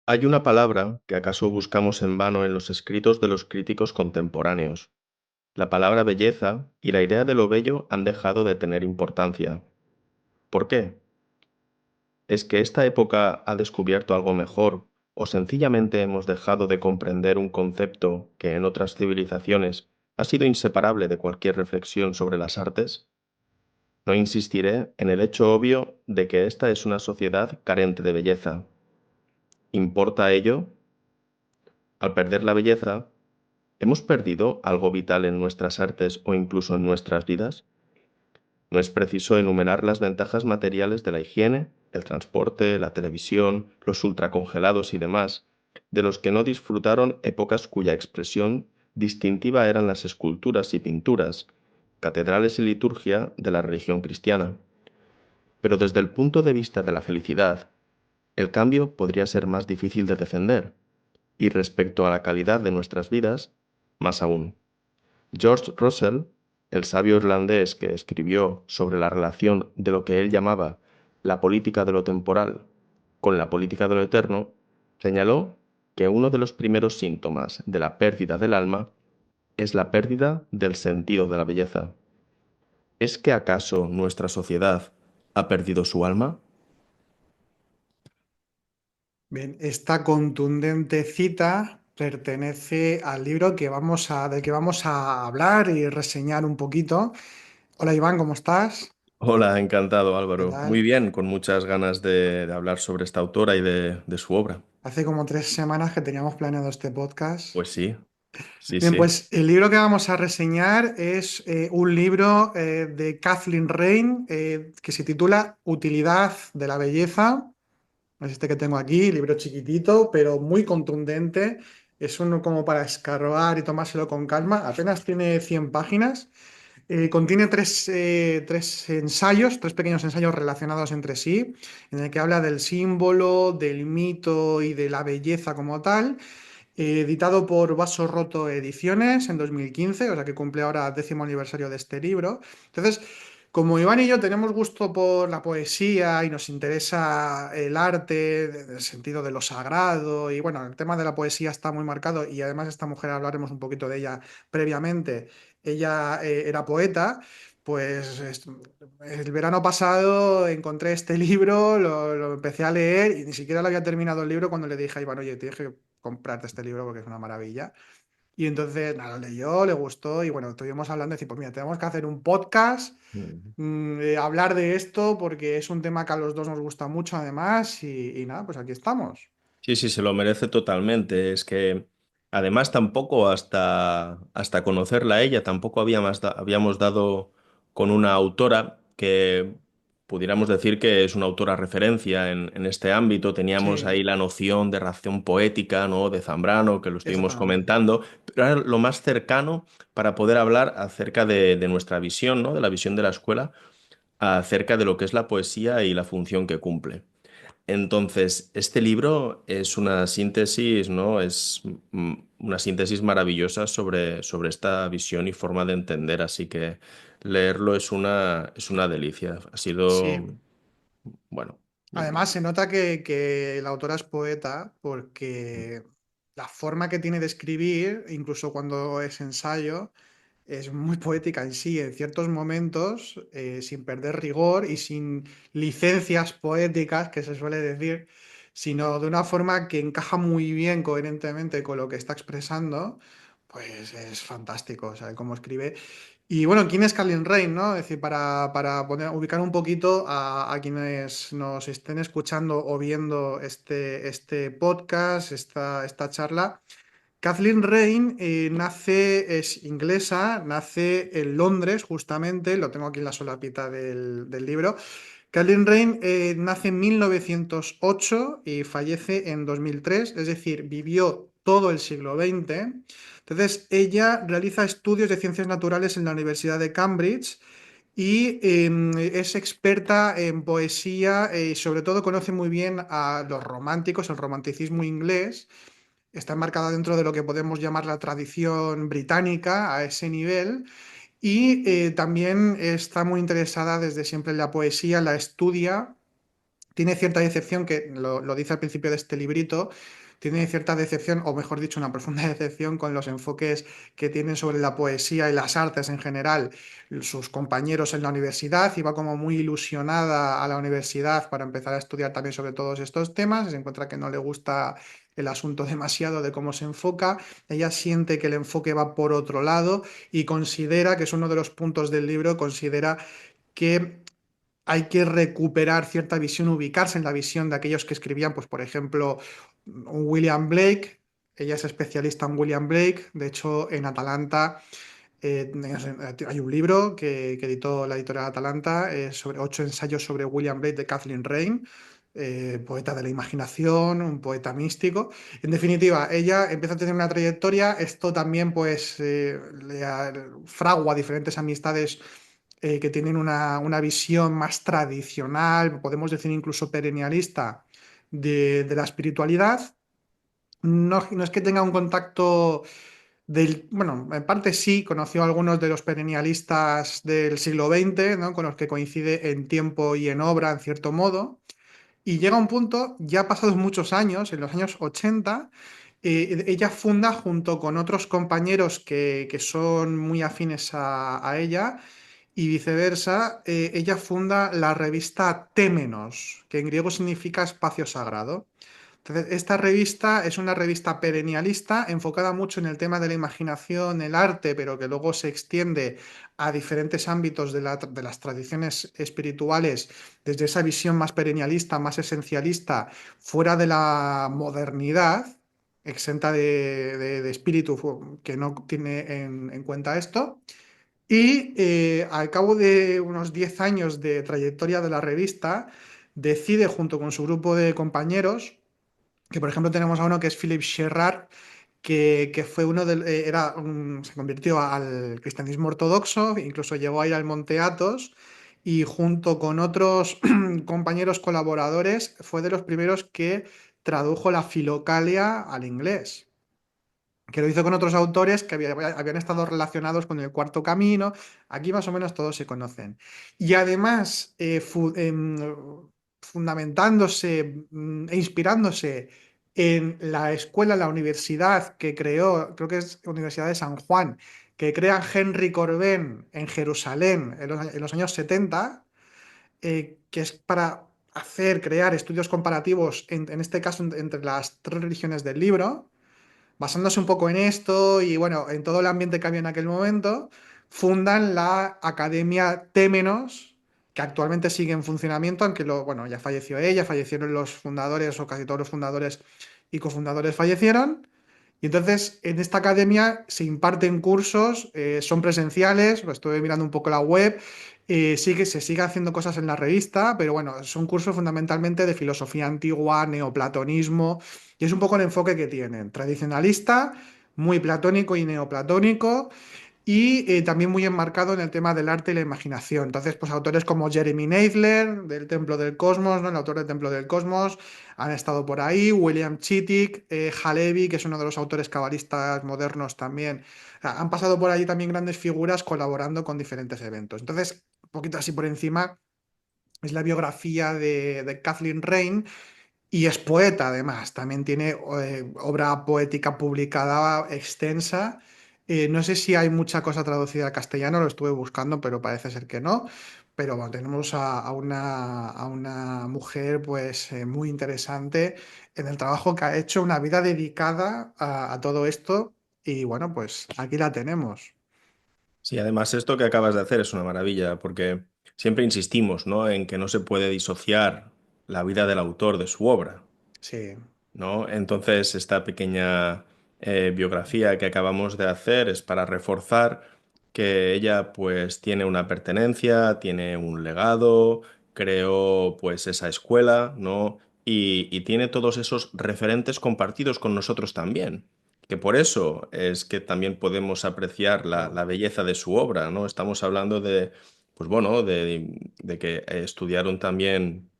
Hay una palabra que acaso buscamos en vano en los escritos de los críticos contemporáneos. La palabra belleza y la idea de lo bello han dejado de tener importancia. ¿Por qué? ¿Es que esta época ha descubierto algo mejor o sencillamente hemos dejado de comprender un concepto que en otras civilizaciones ha sido inseparable de cualquier reflexión sobre las artes? No insistiré en el hecho obvio de que esta es una sociedad carente de belleza. ¿Importa ello? Al perder la belleza, ¿hemos perdido algo vital en nuestras artes o incluso en nuestras vidas? No es preciso enumerar las ventajas materiales de la higiene, el transporte, la televisión, los ultracongelados y demás, de los que no disfrutaron épocas cuya expresión distintiva eran las esculturas y pinturas, catedrales y liturgia de la religión cristiana. Pero desde el punto de vista de la felicidad, el cambio podría ser más difícil de defender, y respecto a la calidad de nuestras vidas, más aún. George Russell, el sabio irlandés que escribió sobre la relación de lo que él llamaba la política de lo temporal con la política de lo eterno, señaló que uno de los primeros síntomas de la pérdida del alma es la pérdida del sentido de la belleza. ¿Es que acaso nuestra sociedad ha perdido su alma? Bien, esta contundente cita pertenece al libro del que vamos a hablar y reseñar un poquito. Hola Iván, ¿cómo estás? Hola, encantado ¿Qué Álvaro. Muy tal? bien, con muchas ganas de hablar sobre esta autora y de su obra. Hace como 3 semanas que teníamos planeado este podcast. Pues sí, sí, Bien, sí. pues el libro que vamos a reseñar es un libro de Kathleen Rain que se titula Utilidad de la belleza. Es este que tengo aquí, libro chiquitito, pero muy contundente. Es uno como para escarbar y tomárselo con calma. Apenas tiene 100 páginas. Contiene tres ensayos, tres pequeños ensayos relacionados entre sí, en el que habla del símbolo, del mito y de la belleza como tal. Editado por Vaso Roto Ediciones en 2015, o sea que cumple ahora 10º aniversario de este libro. Entonces, como Iván y yo tenemos gusto por la poesía y nos interesa el arte, el sentido de lo sagrado, y bueno, el tema de la poesía está muy marcado y además esta mujer hablaremos un poquito de ella previamente. Ella era poeta. Pues el verano pasado encontré este libro, lo empecé a leer y ni siquiera lo había terminado el libro cuando le dije a Iván, oye, tienes que comprarte este libro porque es una maravilla. Y entonces, nada, lo leyó, le gustó y bueno, estuvimos hablando de decir, pues mira, tenemos que hacer un podcast, Mm. hablar de esto porque es un tema que a los dos nos gusta mucho además y nada, pues aquí estamos. Sí, sí, se lo merece totalmente. Es que además tampoco hasta conocerla a ella, tampoco habíamos dado con una autora que pudiéramos decir que es una autora referencia en este ámbito. Teníamos Sí, ahí la noción de ración poética, ¿no? De Zambrano, que lo estuvimos exactamente. comentando, pero era lo más cercano para poder hablar acerca de nuestra visión, ¿no? De la visión de la escuela, acerca de lo que es la poesía y la función que cumple. Entonces, este libro es una síntesis, ¿no? Es una síntesis maravillosa sobre esta visión y forma de entender, así que leerlo es una delicia. Ha sido, Sí, bueno, además se nota que la autora es poeta porque la forma que tiene de escribir, incluso cuando es ensayo, es muy poética en sí, en ciertos momentos, sin perder rigor y sin licencias poéticas, que se suele decir, sino de una forma que encaja muy bien coherentemente con lo que está expresando, pues es fantástico, o sea, cómo escribe. Y bueno, ¿quién es Carlin Rain, no? Es decir, para ubicar un poquito a quienes nos estén escuchando o viendo este podcast, esta charla. Kathleen Rain es inglesa, nace en Londres justamente, lo tengo aquí en la solapita del libro. Kathleen Rain nace en 1908 y fallece en 2003, es decir, vivió todo el siglo XX. Entonces, ella realiza estudios de ciencias naturales en la Universidad de Cambridge y es experta en poesía y sobre todo conoce muy bien a los románticos, el romanticismo inglés. Está enmarcada dentro de lo que podemos llamar la tradición británica a ese nivel y también está muy interesada desde siempre en la poesía, la estudia tiene cierta decepción, que lo dice al principio de este librito, tiene cierta decepción, o mejor dicho, una profunda decepción con los enfoques que tienen sobre la poesía y las artes en general sus compañeros en la universidad. Iba como muy ilusionada a la universidad para empezar a estudiar también sobre todos estos temas, y se encuentra que no le gusta el asunto demasiado de cómo se enfoca. Ella siente que el enfoque va por otro lado y considera, que es uno de los puntos del libro, considera que hay que recuperar cierta visión, ubicarse en la visión de aquellos que escribían, pues por ejemplo, un William Blake. Ella es especialista en William Blake. De hecho, en Atalanta hay un libro que editó la editorial Atalanta, sobre 8 ensayos sobre William Blake de Kathleen Rain, poeta de la imaginación, un poeta místico. En definitiva, ella empieza a tener una trayectoria. Esto también pues fragua diferentes amistades que tienen una visión más tradicional, podemos decir incluso perennialista, de la espiritualidad. No, no es que tenga un contacto bueno, en parte sí, conoció a algunos de los perennialistas del siglo XX, ¿no? Con los que coincide en tiempo y en obra, en cierto modo. Y llega un punto, ya pasados muchos años, en los años 80, ella funda junto con otros compañeros que son muy afines a ella, y viceversa, ella funda la revista Témenos, que en griego significa espacio sagrado. Entonces, esta revista es una revista perennialista enfocada mucho en el tema de la imaginación, el arte, pero que luego se extiende a diferentes ámbitos de las tradiciones espirituales, desde esa visión más perennialista, más esencialista, fuera de la modernidad, exenta de espíritu que no tiene en cuenta esto. Y al cabo de unos 10 años de trayectoria de la revista, decide junto con su grupo de compañeros, que por ejemplo tenemos a uno que es Philip Sherrard, que fue uno del, se convirtió al cristianismo ortodoxo, incluso llegó a ir al Monte Athos, y junto con otros compañeros colaboradores fue de los primeros que tradujo la Filocalia al inglés, que lo hizo con otros autores que habían estado relacionados con el Cuarto Camino. Aquí más o menos todos se conocen. Y además, fundamentándose e inspirándose en la escuela, la universidad que creó, creo que es la Universidad de San Juan, que crea Henry Corbin en Jerusalén en los años 70, que es para crear estudios comparativos, en este caso entre las tres religiones del libro. Basándose un poco en esto y bueno, en todo el ambiente que había en aquel momento, fundan la Academia Témenos, que actualmente sigue en funcionamiento, aunque bueno, ya falleció ella, fallecieron los fundadores, o casi todos los fundadores y cofundadores fallecieron. Y entonces en esta academia se imparten cursos, son presenciales, lo estuve mirando un poco la web, sí que se sigue haciendo cosas en la revista, pero bueno, son cursos fundamentalmente de filosofía antigua, neoplatonismo, y es un poco el enfoque que tienen, tradicionalista, muy platónico y neoplatónico, y también muy enmarcado en el tema del arte y la imaginación. Entonces, pues autores como Jeremy Nadler, del Templo del Cosmos, ¿no? El autor del Templo del Cosmos, han estado por ahí, William Chittick, Halevi, que es uno de los autores cabalistas modernos también. O sea, han pasado por allí también grandes figuras colaborando con diferentes eventos. Entonces, un poquito así por encima, es la biografía de Kathleen Rain, y es poeta además, también tiene obra poética publicada extensa. No sé si hay mucha cosa traducida al castellano, lo estuve buscando, pero parece ser que no. Pero bueno, tenemos a una mujer pues muy interesante en el trabajo que ha hecho, una vida dedicada a todo esto. Y bueno, pues aquí la tenemos. Sí, además esto que acabas de hacer es una maravilla, porque siempre insistimos, ¿no?, en que no se puede disociar la vida del autor de su obra, Sí, ¿no? Entonces, esta pequeña biografía que acabamos de hacer es para reforzar que ella pues tiene una pertenencia, tiene un legado, creó pues esa escuela, ¿no? Y tiene todos esos referentes compartidos con nosotros también. Que por eso es que también podemos apreciar la belleza de su obra, ¿no? Estamos hablando de, pues bueno, de que estudiaron también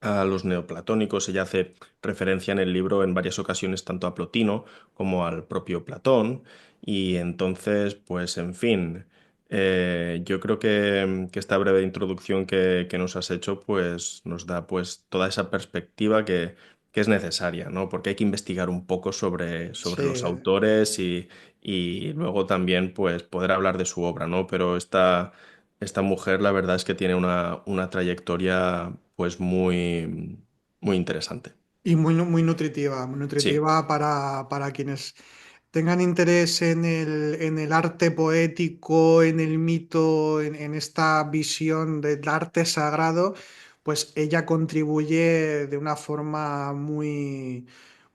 a los neoplatónicos. Ella hace referencia en el libro en varias ocasiones tanto a Plotino como al propio Platón. Y entonces, pues en fin, Yo creo que esta breve introducción que nos has hecho pues, nos da pues, toda esa perspectiva que es necesaria, ¿no? Porque hay que investigar un poco sobre los Sí, autores y luego también pues, poder hablar de su obra, ¿no? Pero esta mujer la verdad es que tiene una trayectoria pues, muy interesante. y muy Sí, nutritiva para quienes tengan interés en el arte poético, en el mito, en esta visión del arte sagrado, pues ella contribuye de una forma muy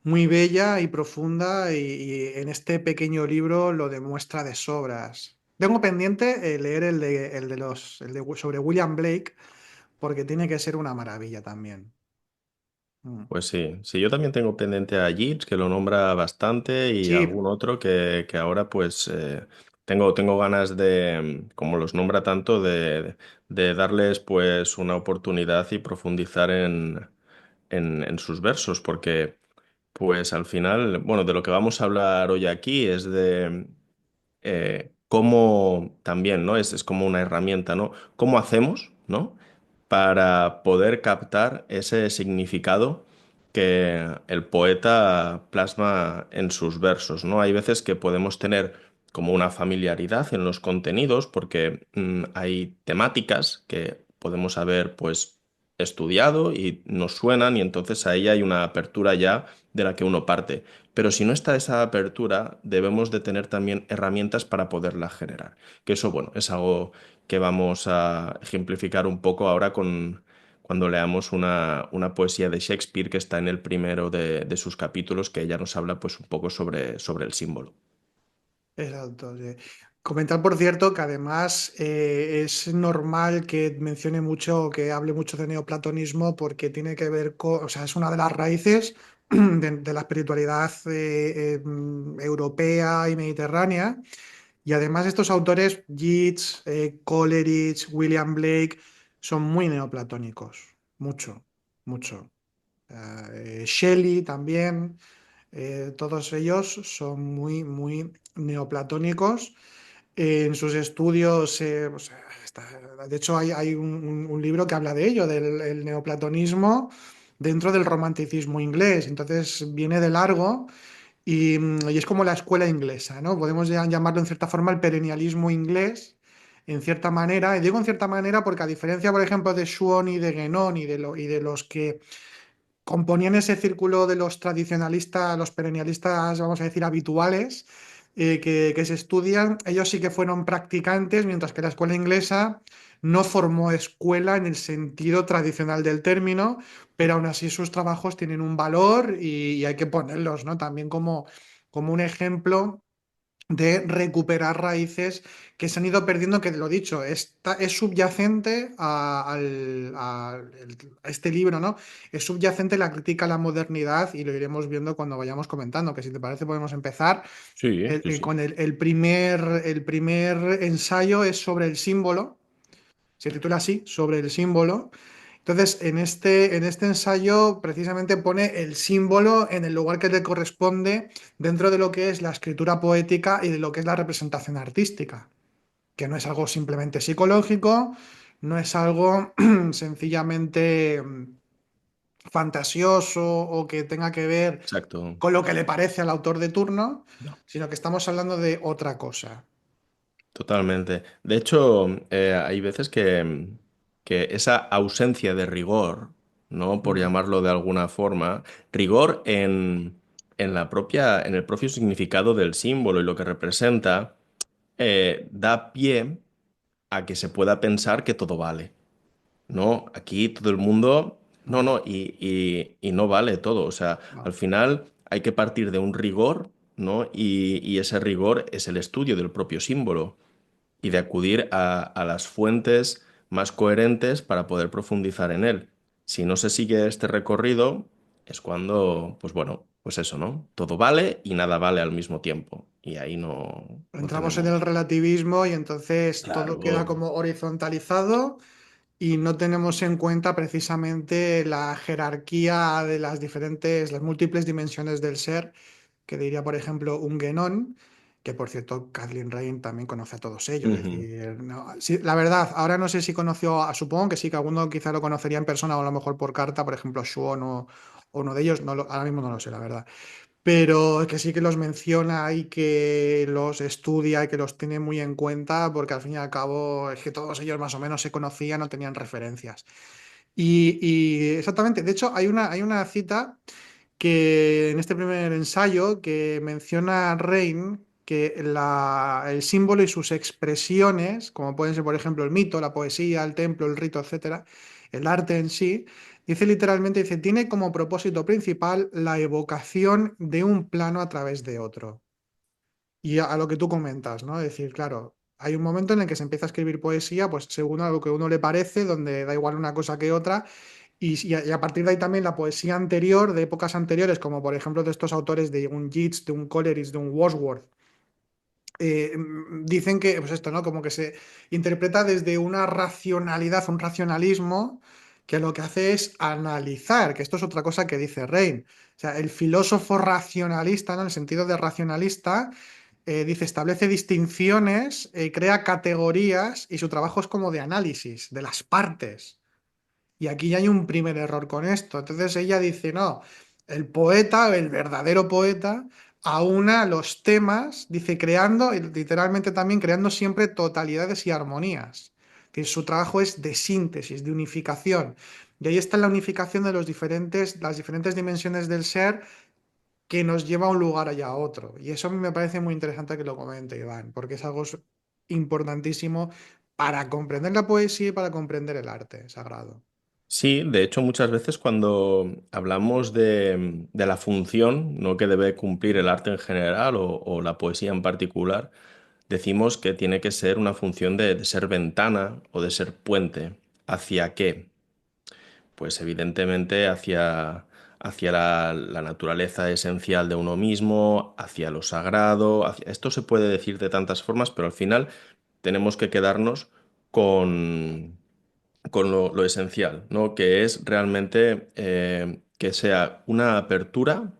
bella y profunda y en este pequeño libro lo demuestra de sobras. Tengo pendiente leer sobre William Blake porque tiene que ser una maravilla también. Mm. pues sí. Sí, yo también tengo pendiente a Yeats, que lo nombra bastante, y Sí, algún otro que ahora pues tengo ganas de, como los nombra tanto, de darles pues una oportunidad y profundizar en sus versos, porque pues al final, bueno, de lo que vamos a hablar hoy aquí es de cómo también, ¿no? Es como una herramienta, ¿no? ¿Cómo hacemos, ¿no? Para poder captar ese significado que el poeta plasma en sus versos, ¿no? Hay veces que podemos tener como una familiaridad en los contenidos porque hay temáticas que podemos haber pues estudiado y nos suenan y entonces ahí hay una apertura ya de la que uno parte. Pero si no está esa apertura, debemos de tener también herramientas para poderla generar. Que eso, bueno, es algo que vamos a ejemplificar un poco ahora cuando leamos una poesía de Shakespeare que está en el primero de sus capítulos, que ella nos habla pues un poco sobre el símbolo. exacto. Sí. Comentar, por cierto, que además es normal que mencione mucho, que hable mucho de neoplatonismo, porque tiene que ver con, o sea, es una de las raíces de la espiritualidad europea y mediterránea. Y además estos autores, Yeats, Coleridge, William Blake, son muy neoplatónicos. Mucho, mucho. Shelley también. Todos ellos son muy neoplatónicos. En sus estudios, o sea, de hecho, hay un libro que habla de ello, del el neoplatonismo dentro del romanticismo inglés. Entonces viene de largo y es como la escuela inglesa, ¿no? Podemos llamarlo en cierta forma el perennialismo inglés, en cierta manera. Y digo en cierta manera porque a diferencia, por ejemplo, de Swan y de Guénon y de los que componían ese círculo de los tradicionalistas, los perennialistas, vamos a decir, habituales, que se estudian, ellos sí que fueron practicantes, mientras que la escuela inglesa no formó escuela en el sentido tradicional del término, pero aún así sus trabajos tienen un valor y hay que ponerlos, ¿no? También como un ejemplo de recuperar raíces que se han ido perdiendo, que lo dicho, es subyacente a este libro, ¿no? Es subyacente la crítica a la modernidad y lo iremos viendo cuando vayamos comentando, que si te parece podemos empezar. Sí, sí, sí. Con el primer ensayo es sobre el símbolo, se titula así, sobre el símbolo. Entonces, en este ensayo precisamente pone el símbolo en el lugar que le corresponde dentro de lo que es la escritura poética y de lo que es la representación artística, que no es algo simplemente psicológico, no es algo sencillamente fantasioso o que tenga que ver Exacto. con lo que le parece al autor de turno, No. sino que estamos hablando de otra cosa. Totalmente. De hecho, hay veces que esa ausencia de rigor, ¿no? Por Mm. llamarlo de alguna forma, rigor en en el propio significado del símbolo y lo que representa, da pie a que se pueda pensar que todo vale. No, aquí todo el mundo, no, Mm. no, y no vale todo. O sea, al No. final hay que partir de un rigor, ¿no? Y ese rigor es el estudio del propio símbolo y de acudir a las fuentes más coherentes para poder profundizar en él. Si no se sigue este recorrido, es cuando, pues bueno, pues eso, ¿no? Todo vale y nada vale al mismo tiempo. Y ahí no Entramos en el tenemos. relativismo y entonces todo queda Claro, como horizontalizado y no tenemos en cuenta precisamente la jerarquía de las múltiples dimensiones del ser, que diría, por ejemplo, un Guénon. que por cierto, Kathleen Rain también conoce a todos ellos. Es Ujú. decir, sí, la verdad, ahora no sé si conoció, supongo que sí, que alguno quizá lo conocería en persona o a lo mejor por carta, por ejemplo, Schuon o uno de ellos, ahora mismo no lo sé, la verdad. Pero que sí que los menciona y que los estudia y que los tiene muy en cuenta, porque al fin y al cabo es que todos ellos más o menos se conocían o tenían referencias. Y exactamente, de hecho, hay una cita que en este primer ensayo que menciona Rein que el símbolo y sus expresiones, como pueden ser, por ejemplo, el mito, la poesía, el templo, el rito, etcétera, el arte en sí, dice literalmente, dice, tiene como propósito principal la evocación de un plano a través de otro. Y a lo que tú comentas, ¿no? Es decir, claro, hay un momento en el que se empieza a escribir poesía, pues según a lo que uno le parece, donde da igual una cosa que otra, y a partir de ahí también la poesía anterior, de épocas anteriores, como por ejemplo de estos autores de un Yeats, de un Coleridge, de un Wordsworth, dicen que, pues esto, ¿no? Como que se interpreta desde una racionalidad, un racionalismo, que lo que hace es analizar, que esto es otra cosa que dice Rein. O sea, el filósofo racionalista, ¿no? En el sentido de racionalista, dice, establece distinciones, crea categorías y su trabajo es como de análisis de las partes. Y aquí ya hay un primer error con esto. Entonces ella dice, no, el poeta, el verdadero poeta, aúna los temas, dice, creando, y literalmente también creando siempre totalidades y armonías. Que su trabajo es de síntesis, de unificación. Y ahí está la unificación de las diferentes dimensiones del ser que nos lleva a un lugar y a otro. Y eso a mí me parece muy interesante que lo comente, Iván, porque es algo importantísimo para comprender la poesía y para comprender el arte sagrado. Sí, de hecho muchas veces cuando hablamos de la función, ¿no? que debe cumplir el arte en general o la poesía en particular, decimos que tiene que ser una función de ser ventana o de ser puente. ¿Hacia qué? Pues evidentemente hacia la naturaleza esencial de uno mismo, hacia lo sagrado. Esto se puede decir de tantas formas, pero al final tenemos que quedarnos con, con lo esencial, ¿no? Que es realmente que sea una apertura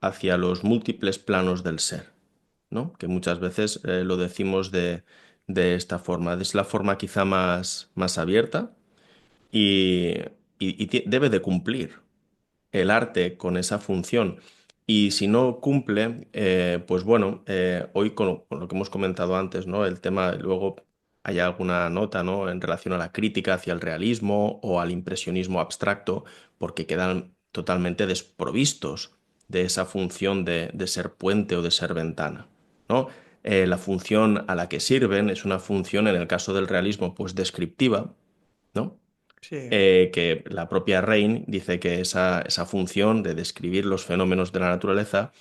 hacia los múltiples planos del ser, ¿no? Que muchas veces lo decimos de esta forma. Es la forma quizá más abierta y, debe de cumplir el arte con esa función. Y si no cumple, pues bueno, hoy con lo que hemos comentado antes, ¿no? El tema, luego hay alguna nota, ¿no? En relación a la crítica hacia el realismo o al impresionismo abstracto, porque quedan totalmente desprovistos de esa función de ser puente o de ser ventana, ¿no? La función a la que sirven es una función, en el caso del realismo, pues descriptiva, ¿no? Sí. Que la propia Rein dice que esa función de describir los fenómenos de la naturaleza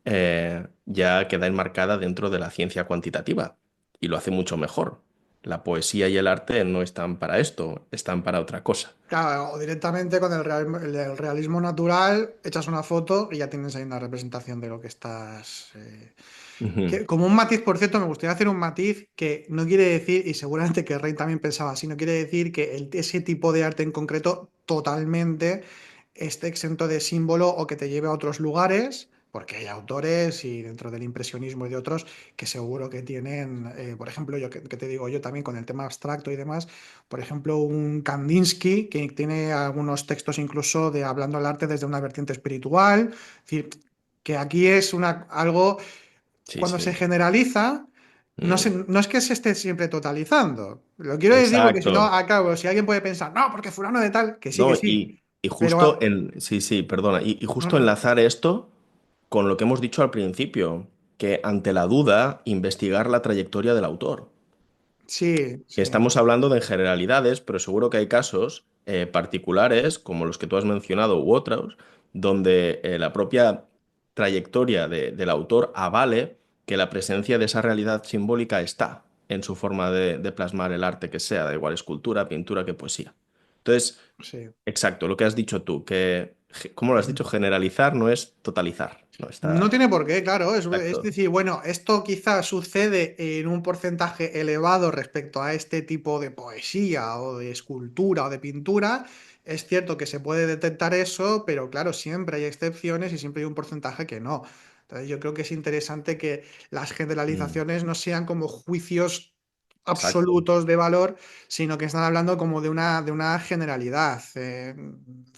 ya queda enmarcada dentro de la ciencia cuantitativa y lo hace mucho mejor. La poesía y el arte no están para esto, están para otra cosa. Claro, o directamente con el realismo natural, echas una foto y ya tienes ahí una representación de lo que estás. Ujú. Como un matiz, por cierto, me gustaría hacer un matiz que no quiere decir, y seguramente que Rey también pensaba así, no quiere decir que ese tipo de arte en concreto totalmente esté exento de símbolo o que te lleve a otros lugares, porque hay autores y dentro del impresionismo y de otros que seguro que tienen, por ejemplo, yo que te digo yo también con el tema abstracto y demás, por ejemplo, un Kandinsky que tiene algunos textos incluso de hablando del arte desde una vertiente espiritual, es decir, que aquí es algo Sí, cuando se sí. generaliza, Mm. no es que se esté siempre totalizando. Lo quiero decir porque si no, Exacto. claro, si alguien puede pensar, no, porque fulano de tal, No, que sí, y pero justo sí, sí, perdona, y no, justo no, enlazar esto con lo que hemos dicho al principio, que ante la duda, investigar la trayectoria del autor. sí, Que sí, estamos hablando de generalidades, pero seguro que hay casos particulares, como los que tú has mencionado u otros, donde la propia trayectoria del autor avale que la presencia de esa realidad simbólica está en su forma de plasmar el arte que sea, da igual escultura, pintura que poesía. Entonces, sí. exacto, lo que has dicho tú, que, ¿cómo lo has dicho? Generalizar no es totalizar, no No está. tiene por qué, claro. Es Exacto. decir, bueno, esto quizás sucede en un porcentaje elevado respecto a este tipo de poesía o de escultura o de pintura. Es cierto que se puede detectar eso, pero claro, siempre hay excepciones y siempre hay un porcentaje que no. Entonces, yo creo que es interesante que las Mm, generalizaciones no sean como juicios exacto. absolutos de valor, sino que están hablando como de una generalidad, en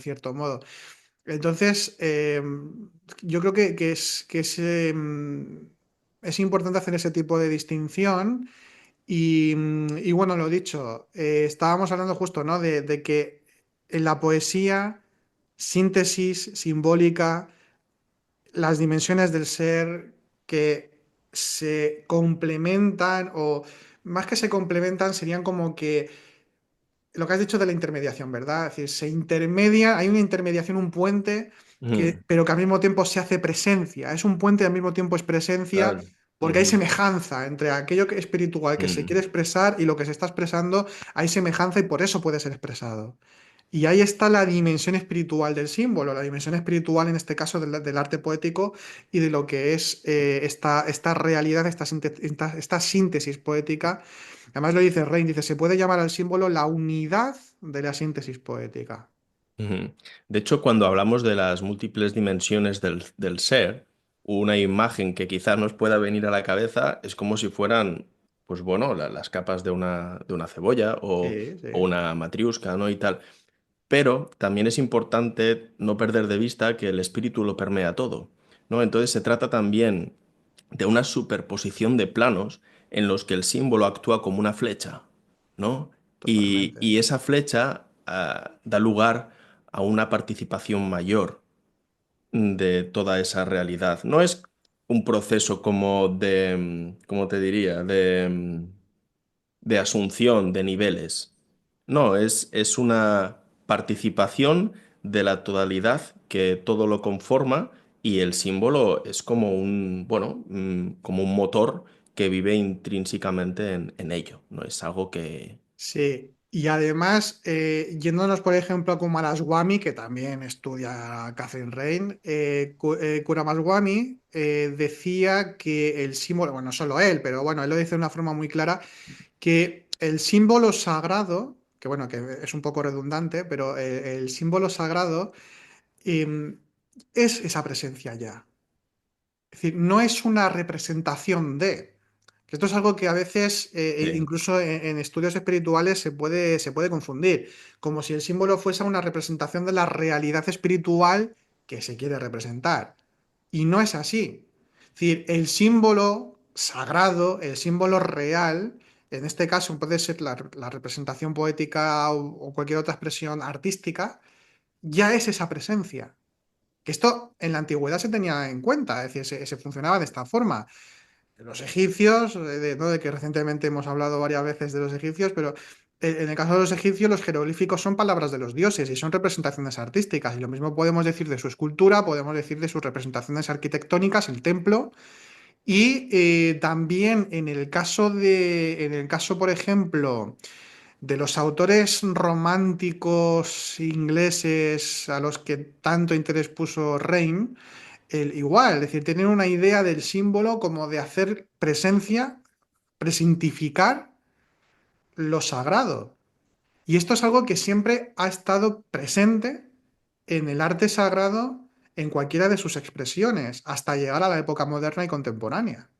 cierto modo. Entonces, yo creo es importante hacer ese tipo de distinción. Y bueno, lo dicho, estábamos hablando justo, ¿no? De que en la poesía, síntesis simbólica, las dimensiones del ser que se complementan o más que se complementan, serían como que lo que has dicho de la intermediación, ¿verdad? Es decir, se intermedia, hay una intermediación, un puente, Mm, pero que al mismo tiempo se hace presencia. Es un puente y al mismo tiempo es presencia, claro. porque hay Ujú, semejanza entre aquello que espiritual que se quiere mm, expresar y lo que se está expresando, hay semejanza y por eso puede ser expresado. Y ahí está la dimensión espiritual del símbolo, la dimensión espiritual en este caso del arte poético y de lo que es esta realidad, esta síntesis poética. Además lo dice Rein, dice, se puede llamar al símbolo la unidad de la síntesis poética. ujú. De hecho, cuando hablamos de las múltiples dimensiones del ser, una imagen que quizás nos pueda venir a la cabeza es como si fueran, pues bueno, las capas de una cebolla Sí, o sí, una matriusca, ¿no? Y tal. Pero también es importante no perder de vista que el espíritu lo permea todo, ¿no? Entonces se trata también de una superposición de planos en los que el símbolo actúa como una flecha, ¿no? totalmente. Y esa flecha da lugar a una participación mayor de toda esa realidad. No es un proceso como de, ¿cómo te diría? De asunción de niveles. No, es una participación de la totalidad que todo lo conforma y el símbolo es como un, bueno, como un motor que vive intrínsecamente en ello. No es algo que... Sí, y además, yéndonos por ejemplo a Kumaraswamy, que también estudia Catherine Rain, Kuramaswamy decía que el símbolo, bueno, no solo él, pero bueno, él lo dice de una forma muy clara, que el símbolo sagrado, que bueno, que es un poco redundante, pero el símbolo sagrado eh, es esa presencia ya. Es decir, no es una representación de. Esto es algo que a veces, Sí, incluso en estudios espirituales, se puede confundir, como si el símbolo fuese una representación de la realidad espiritual que se quiere representar. Y no es así. Es decir, el símbolo sagrado, el símbolo real, en este caso puede ser la representación poética o cualquier otra expresión artística, ya es esa presencia. Que esto en la antigüedad se tenía en cuenta, es decir, se funcionaba de esta forma. Los egipcios, ¿no? De que recientemente hemos hablado varias veces de los egipcios, pero en el caso de los egipcios, los jeroglíficos son palabras de los dioses y son representaciones artísticas. Y lo mismo podemos decir de su escultura, podemos decir de sus representaciones arquitectónicas, el templo. Y también en el caso, por ejemplo, de los autores románticos ingleses a los que tanto interés puso Rein, igual, es decir, tienen una idea del símbolo como de hacer presencia, presintificar lo sagrado. Y esto es algo que siempre ha estado presente en el arte sagrado en cualquiera de sus expresiones, hasta llegar a la época moderna y contemporánea.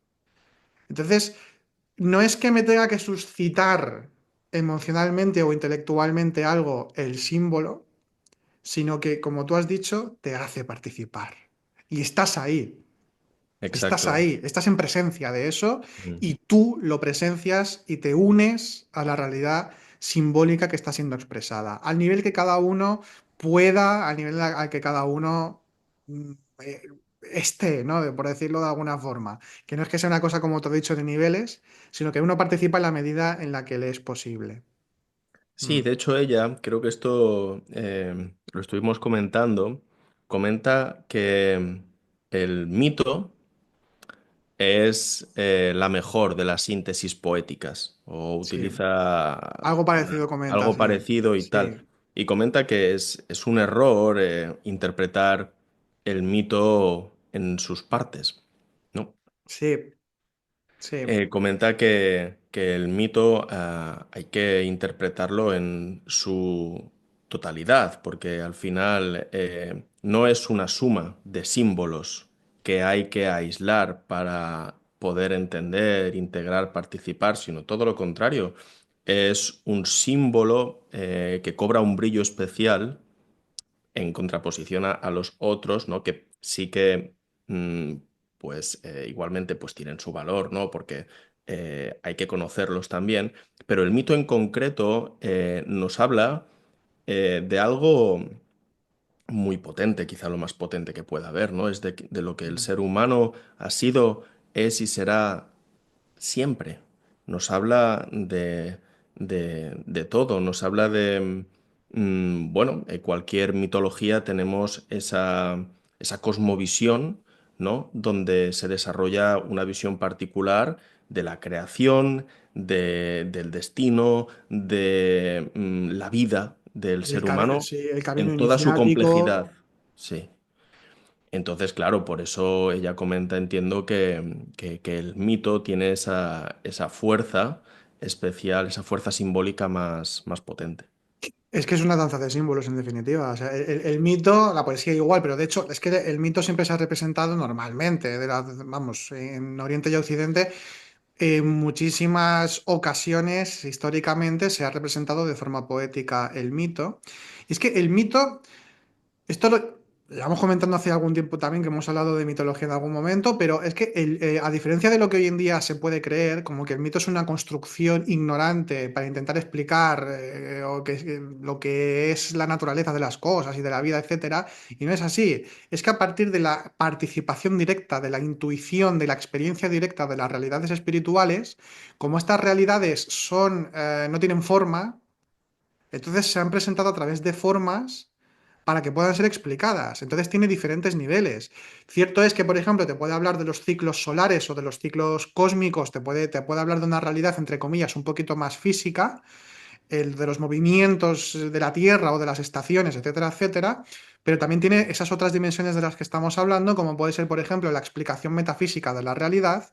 Entonces, no es que me tenga que suscitar emocionalmente o intelectualmente algo el símbolo, sino que, como tú has dicho, te hace participar. Y exacto. estás en presencia de eso Ujú. y tú lo presencias y te unes a la realidad simbólica que está siendo expresada, al nivel que cada uno pueda, al nivel al que cada uno mm, eh, esté, ¿no? Por decirlo de alguna forma. Que no es que sea una cosa, como te he dicho, de niveles, sino que uno participa en la medida en la que le es posible. Sí, Mm, de hecho ella, creo que esto lo estuvimos comentando, comenta que el mito es la mejor de las síntesis poéticas o sí, utiliza algo parecido comenta, algo sí. parecido y tal. Sí, Y comenta que es un error interpretar el mito en sus partes, ¿no? sí, sí. Comenta que el mito hay que interpretarlo en su totalidad, porque al final no es una suma de símbolos que hay que aislar para poder entender, integrar, participar, sino todo lo contrario. Es un símbolo que cobra un brillo especial en contraposición a los otros, ¿no? Que sí que, mm, pues igualmente, pues tienen su valor, ¿no? Porque hay que conocerlos también. Pero el mito en concreto nos habla de algo muy potente, quizá lo más potente que pueda haber, ¿no? Es de lo que el Mm. ser humano ha sido, es y será siempre. Nos habla de todo, nos habla de, bueno, en cualquier mitología tenemos esa cosmovisión, ¿no? Donde se desarrolla una visión particular de la creación, del destino, de la vida del ser humano Sí, el camino en toda su iniciático. complejidad. Sí. Entonces, claro, por eso ella comenta, entiendo que el mito tiene esa fuerza especial, esa fuerza simbólica más potente. Es que es una danza de símbolos, en definitiva. O sea, el mito, la poesía igual, pero de hecho es que el mito siempre se ha representado normalmente, vamos, en Oriente y Occidente, en muchísimas ocasiones históricamente se ha representado de forma poética el mito. Y es que el mito, esto lo llevamos comentando hace algún tiempo también, que hemos hablado de mitología en algún momento, pero es que a diferencia de lo que hoy en día se puede creer, como que el mito es una construcción ignorante para intentar explicar lo que es la naturaleza de las cosas y de la vida, etcétera, y no es así. Es que a partir de la participación directa, de la intuición, de la experiencia directa de las realidades espirituales, como estas realidades no tienen forma, entonces se han presentado a través de formas para que puedan ser explicadas. Entonces tiene diferentes niveles. Cierto es que, por ejemplo, te puede hablar de los ciclos solares o de los ciclos cósmicos, te puede hablar de una realidad, entre comillas, un poquito más física, el de los movimientos de la Tierra o de las estaciones, etcétera, etcétera, pero también tiene esas otras dimensiones de las que estamos hablando, como puede ser, por ejemplo, la explicación metafísica de la realidad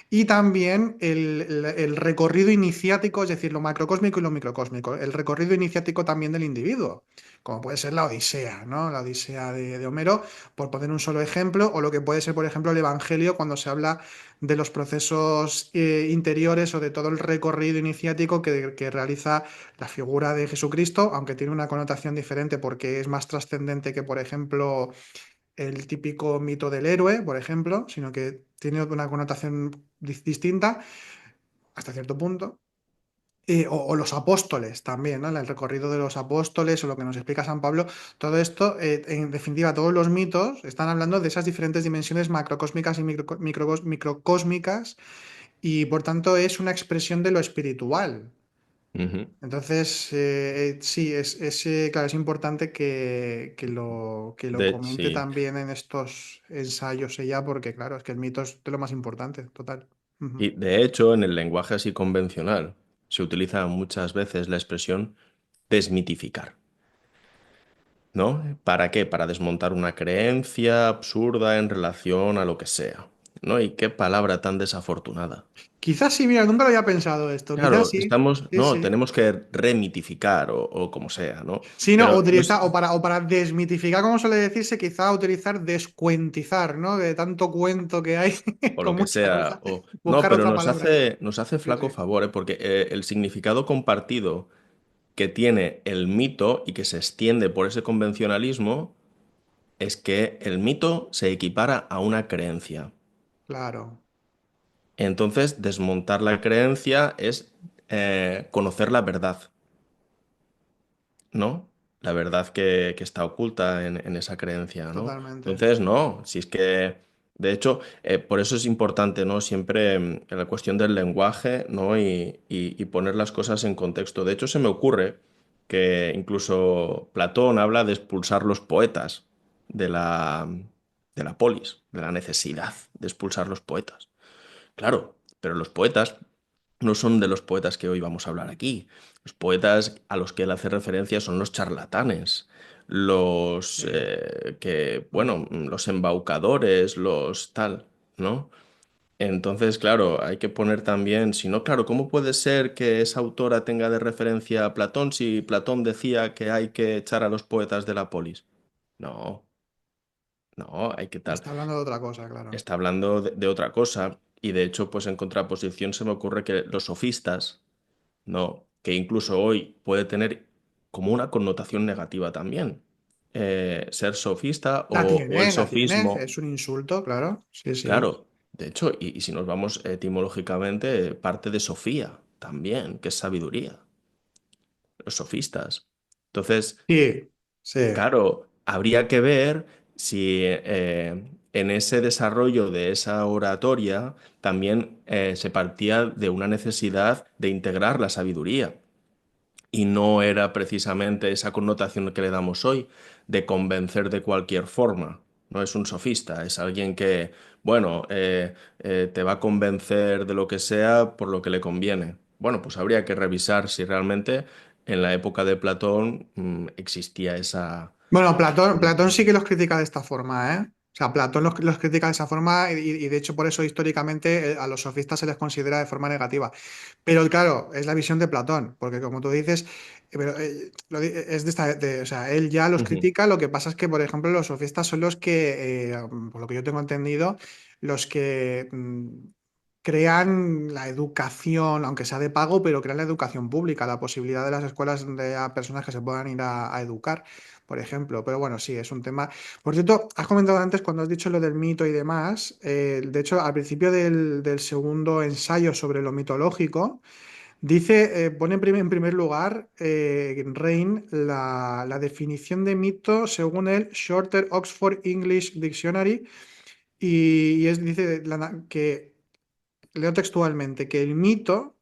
y también el recorrido iniciático, es decir, lo macrocósmico y lo microcósmico, el recorrido iniciático también del individuo, como puede ser la Odisea, ¿no? La Odisea de Homero, por poner un solo ejemplo, o lo que puede ser, por ejemplo, el Evangelio cuando se habla de los procesos interiores o de todo el recorrido iniciático que realiza la figura de Jesucristo, aunque tiene una connotación diferente porque es más trascendente que, por ejemplo, el típico mito del héroe, por ejemplo, sino que tiene una connotación distinta hasta cierto punto. O los apóstoles también, ¿no? El recorrido de los apóstoles o lo que nos explica San Pablo, todo esto, en definitiva, todos los mitos están hablando de esas diferentes dimensiones macrocósmicas y microcósmicas y por tanto es una expresión de lo espiritual. Ujú. Entonces, sí, claro, es importante que lo comente Sí. también en estos ensayos ella, porque claro, es que el mito es de lo más importante, total. Ujú. Y de hecho, en el lenguaje así convencional se utiliza muchas veces la expresión desmitificar, ¿no? ¿Para qué? Para desmontar una creencia absurda en relación a lo que sea, ¿no? Y qué palabra tan desafortunada. Quizás sí, mira, nunca lo había pensado esto, quizás Claro, sí, estamos, sí, no, sí. tenemos que remitificar o como sea, ¿no? Sí, no, Pero no es, o para desmitificar, como suele decirse, quizá utilizar descuentizar, ¿no? De tanto cuento que hay o lo con que mucha sea, cosa, o no, buscar pero otra palabra. nos hace Sí, flaco sí, favor, ¿eh? Porque el significado compartido que tiene el mito y que se extiende por ese convencionalismo es que el mito se equipara a una creencia. claro, Entonces, desmontar la creencia es conocer la verdad, ¿no? La verdad que está oculta en esa creencia, ¿no? totalmente, Entonces, no, si es que, de hecho, por eso es importante, ¿no? Siempre en la cuestión del lenguaje, ¿no? Y poner las cosas en contexto. De hecho, se me ocurre que incluso Platón habla de expulsar los poetas de de la polis, de la necesidad de expulsar los poetas. Claro, pero los poetas no son de los poetas que hoy vamos a hablar aquí. Los poetas a los que él hace referencia son los charlatanes, los sí. Mm. los embaucadores, los tal, ¿no? Entonces, claro, hay que poner también, si no, claro, ¿cómo puede ser que esa autora tenga de referencia a Platón si Platón decía que hay que echar a los poetas de la polis? No, No, hay que tal. Está hablando de otra cosa, claro. Está hablando de otra cosa y de hecho, pues en contraposición se me ocurre que los sofistas, ¿no? Que incluso hoy puede tener como una connotación negativa también. Ser sofista o el La tiene, sofismo, es un insulto, claro. Sí, sí. claro, de hecho, y si nos vamos etimológicamente, parte de Sofía también, que es sabiduría, los sofistas. Entonces, Sí, sí. claro, habría que ver si en ese desarrollo de esa oratoria también se partía de una necesidad de integrar la sabiduría. Y no era precisamente esa connotación que le damos hoy de convencer de cualquier forma. No es un sofista, es alguien que, bueno, te va a convencer de lo que sea por lo que le conviene. Bueno, pues habría que revisar si realmente en la época de Platón existía esa... Bueno, Platón sí que los critica de esta forma, ¿eh? O sea, Platón los critica de esa forma y de hecho por eso históricamente a los sofistas se les considera de forma negativa. Pero claro, es la visión de Platón, porque como tú dices, es de o sea, él ya los Ujú. critica, lo que pasa es que, por ejemplo, los sofistas son los que, por lo que yo tengo entendido, los que crean la educación, aunque sea de pago, pero crean la educación pública, la posibilidad de las escuelas de a personas que se puedan ir a educar, por ejemplo. Pero bueno, sí, es un tema. Por cierto, has comentado antes cuando has dicho lo del mito y demás, de hecho, al principio del segundo ensayo sobre lo mitológico, dice, pone en primer lugar Rain la definición de mito según el Shorter Oxford English Dictionary dice que, leo textualmente, que el mito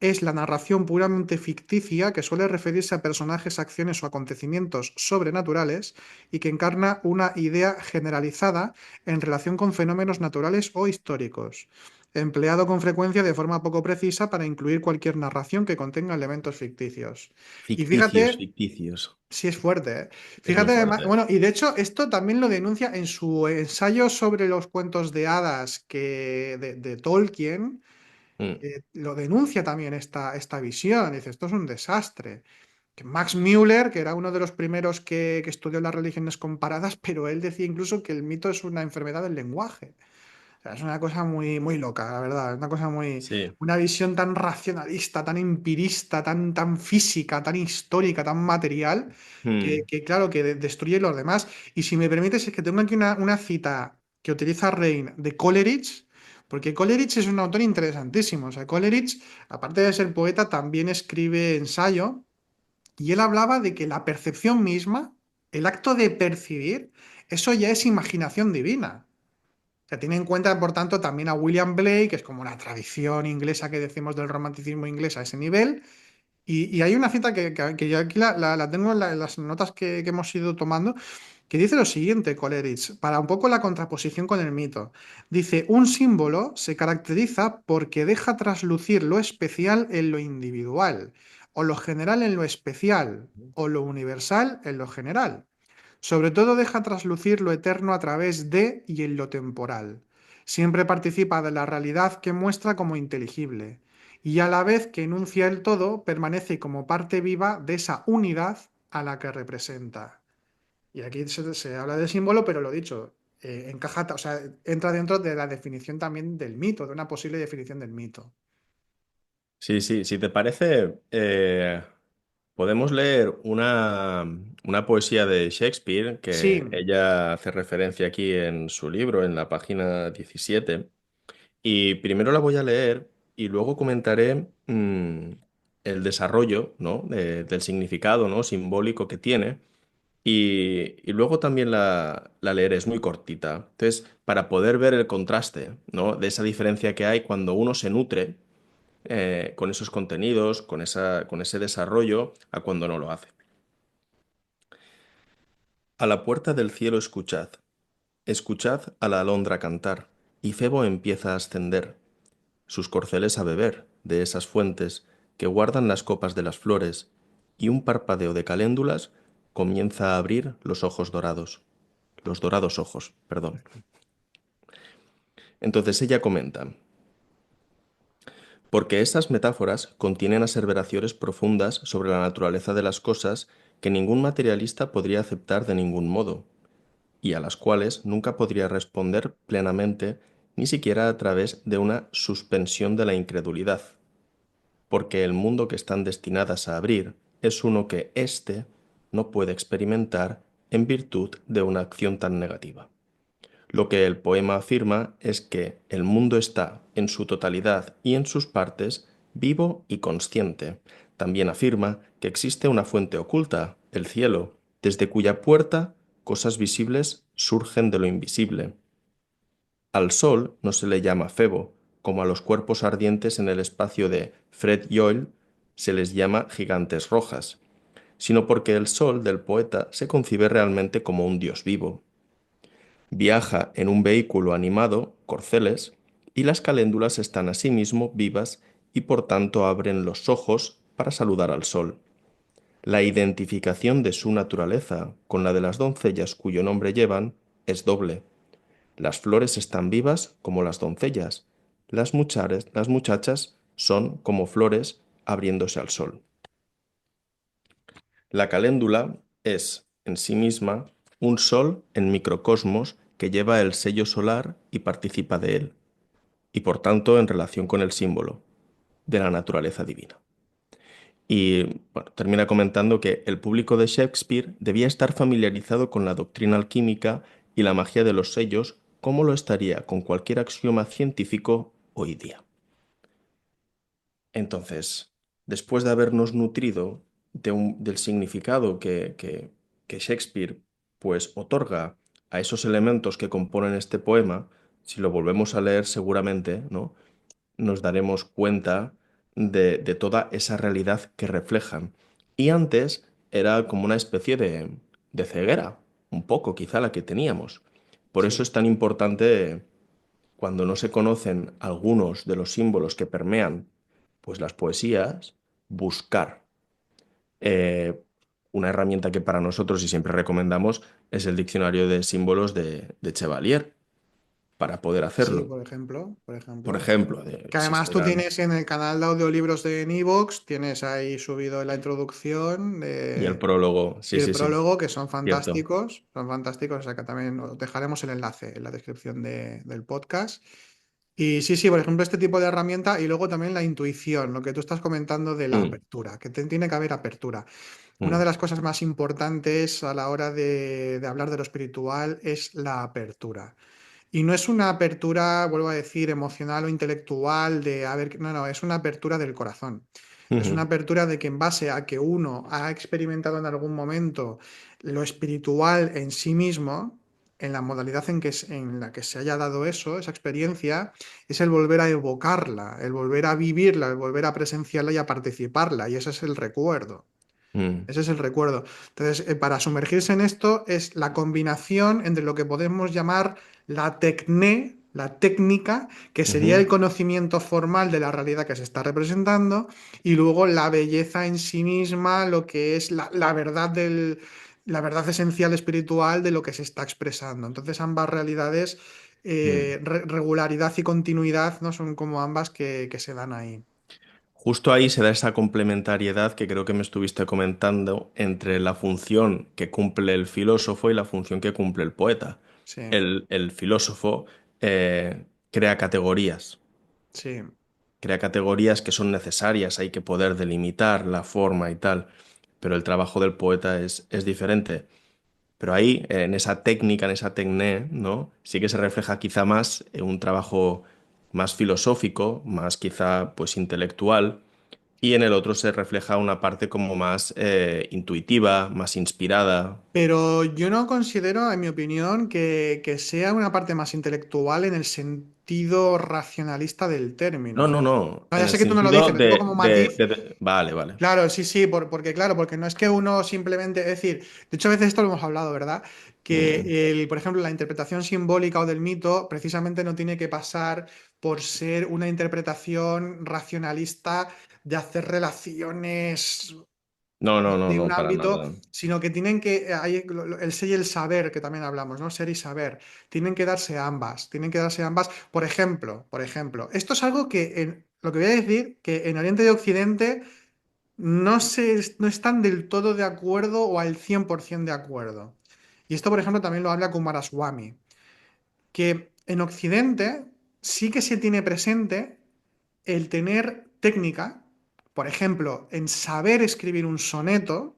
es la narración puramente ficticia que suele referirse a personajes, acciones o acontecimientos sobrenaturales y que encarna una idea generalizada en relación con fenómenos naturales o históricos, empleado con frecuencia de forma poco precisa para incluir cualquier narración que contenga elementos ficticios. Y Ficticios, fíjate, ficticios. si es fuerte, ¿eh? Es muy Fíjate, además, fuerte. bueno, y de hecho esto también lo denuncia en su ensayo sobre los cuentos de hadas de Tolkien, Mm, lo denuncia también esta visión. Dice, esto es un desastre. Que Max Müller, que era uno de los primeros que estudió las religiones comparadas, pero él decía incluso que el mito es una enfermedad del lenguaje. O sea, es una cosa muy, muy loca, la verdad. Es una cosa muy. sí. Una visión tan racionalista, tan empirista, tan física, tan histórica, tan material, Mm, claro, que destruye los demás. Y si me permites, es que tengo aquí una cita que utiliza Rein de Coleridge, porque Coleridge es un autor interesantísimo. O sea, Coleridge, aparte de ser poeta, también escribe ensayo, y él hablaba de que la percepción misma, el acto de percibir, eso ya es imaginación divina. O sea, tiene en cuenta, por tanto, también a William Blake, que es como la tradición inglesa que decimos del romanticismo inglés a ese nivel. Y hay una cita que yo aquí la tengo en las notas que hemos ido tomando, que dice lo siguiente, Coleridge, para un poco la contraposición con el mito. Dice, un símbolo se caracteriza porque deja traslucir lo especial en lo individual, o lo general en lo especial, o lo universal en lo general. Sobre todo deja traslucir lo eterno a través de y en lo temporal. Siempre participa de la realidad que muestra como inteligible y a la vez que enuncia el todo, permanece como parte viva de esa unidad a la que representa. Y aquí se habla del símbolo, pero lo dicho, encaja, o sea, entra dentro de la definición también del mito, de una posible definición del mito. sí, sí, si te parece, podemos leer una poesía de Shakespeare Sí, que ella hace referencia aquí en su libro, en la página 17. Y primero la voy a leer y luego comentaré el desarrollo, ¿no? Del significado, ¿no? Simbólico que tiene. Y luego también la leeré, es muy cortita. Entonces, para poder ver el contraste, ¿no? De esa diferencia que hay cuando uno se nutre con esos contenidos, con ese desarrollo, a cuando no lo hace. A la puerta del cielo escuchad, escuchad a la alondra cantar, y Febo empieza a ascender sus corceles a beber de esas fuentes que guardan las copas de las flores, y un parpadeo de caléndulas comienza a abrir los dorados ojos, perdón. Entonces ella comenta, porque estas metáforas contienen aseveraciones profundas sobre la naturaleza de las cosas que ningún materialista podría aceptar de ningún modo, y a las cuales nunca podría responder plenamente, ni siquiera a través de una suspensión de la incredulidad, porque el mundo que están destinadas a abrir es uno que éste no puede experimentar en virtud de una acción tan negativa. Lo que el poema afirma es que el mundo está, en su totalidad y en sus partes, vivo y consciente. También afirma que existe una fuente oculta, el cielo, desde cuya puerta cosas visibles surgen de lo invisible. Al Sol no se le llama Febo, como a los cuerpos ardientes en el espacio de Fred Hoyle se les llama gigantes rojas, sino porque el Sol del poeta se concibe realmente como un dios vivo. Viaja en un vehículo animado, corceles, y las caléndulas están asimismo vivas y por tanto abren los ojos para saludar al sol. La identificación de su naturaleza con la de las doncellas cuyo nombre llevan es doble. Las flores están vivas como las doncellas. Las muchachas son como flores abriéndose al sol. La caléndula es, en sí misma, un sol en microcosmos que lleva el sello solar y participa de él, y por tanto en relación con el símbolo de la naturaleza divina. Y bueno, termina comentando que el público de Shakespeare debía estar familiarizado con la doctrina alquímica y la magia de los sellos, como lo estaría con cualquier axioma científico hoy día. Entonces, después de habernos nutrido del significado que Shakespeare pues otorga a esos elementos que componen este poema, si lo volvemos a leer seguramente, ¿no? Nos daremos cuenta de toda esa realidad que reflejan. Y antes era como una especie de ceguera, un poco quizá la que teníamos. Por eso Sí, es tan importante cuando no se conocen algunos de los símbolos que permean pues las poesías, buscar. Eh, una herramienta que para nosotros y siempre recomendamos es el diccionario de símbolos de Chevalier para poder sí, hacerlo. por ejemplo, por Por ejemplo. ejemplo, Que además tú existirán. tienes en el canal de audiolibros de Nivox, tienes ahí subido la introducción Y el prólogo, y sí, el sí, sí, prólogo, que cierto. son fantásticos, o sea que también os dejaremos el enlace en la descripción del podcast. Y sí, sí, por ejemplo, este tipo de herramienta y luego también la intuición, lo que tú estás comentando de la Mm, apertura, que tiene que haber apertura. Una de mm, las cosas más importantes a la hora de hablar de lo espiritual es la apertura. Y no es una apertura, vuelvo a decir, emocional o intelectual de, a ver, no, no, es una apertura del corazón. Es una ujú, apertura de que en base a que uno ha experimentado en algún momento lo espiritual en sí mismo, en la modalidad en la que se haya dado eso, esa experiencia, es el volver a evocarla, el volver a vivirla, el volver a presenciarla y a participarla. Y ese es el recuerdo. mm, Ese es el recuerdo. Entonces, para sumergirse en esto es la combinación entre lo que podemos llamar la tecné, la técnica, que sería el ujú, conocimiento formal de la realidad que se está representando, y luego la belleza en sí misma, lo que es la verdad la verdad esencial espiritual de lo que se está expresando. Entonces, ambas realidades, mm. regularidad y continuidad, ¿no? Son como ambas que se dan ahí. Justo ahí se da esa complementariedad que creo que me estuviste comentando entre la función que cumple el filósofo y la función que cumple el poeta. Sí, El filósofo crea categorías, sí. crea categorías que son necesarias, hay que poder delimitar la forma y tal, pero el trabajo del poeta es diferente. Pero ahí, en esa técnica, en esa tecné, ¿no? Sí que se refleja quizá más un trabajo más filosófico, más quizá pues intelectual, y en el otro se refleja una parte como más intuitiva, más inspirada. Pero yo no considero, en mi opinión, que sea una parte más intelectual en el sentido racionalista del No, término. no, no, No, en ya el sé que tú me lo dices, sentido lo digo como matiz. Vale, vale. Claro, sí, sí, porque claro, porque no es que uno simplemente, es decir, de hecho a veces esto lo hemos hablado, ¿verdad? Mm, Que por ejemplo, la interpretación simbólica o del mito precisamente no tiene que pasar por ser una interpretación racionalista de hacer relaciones no, no, no, de un no, para ámbito, nada. sino que tienen que, hay el ser y el saber, que también hablamos, ¿no? Ser y saber, tienen que darse ambas, tienen que darse ambas. Por ejemplo, esto es algo que, lo que voy a decir, que en Oriente y Occidente no están del todo de acuerdo o al 100% de acuerdo. Y esto, por ejemplo, también lo habla Kumaraswamy, que en Occidente sí que se tiene presente el tener técnica, por ejemplo, en saber escribir un soneto,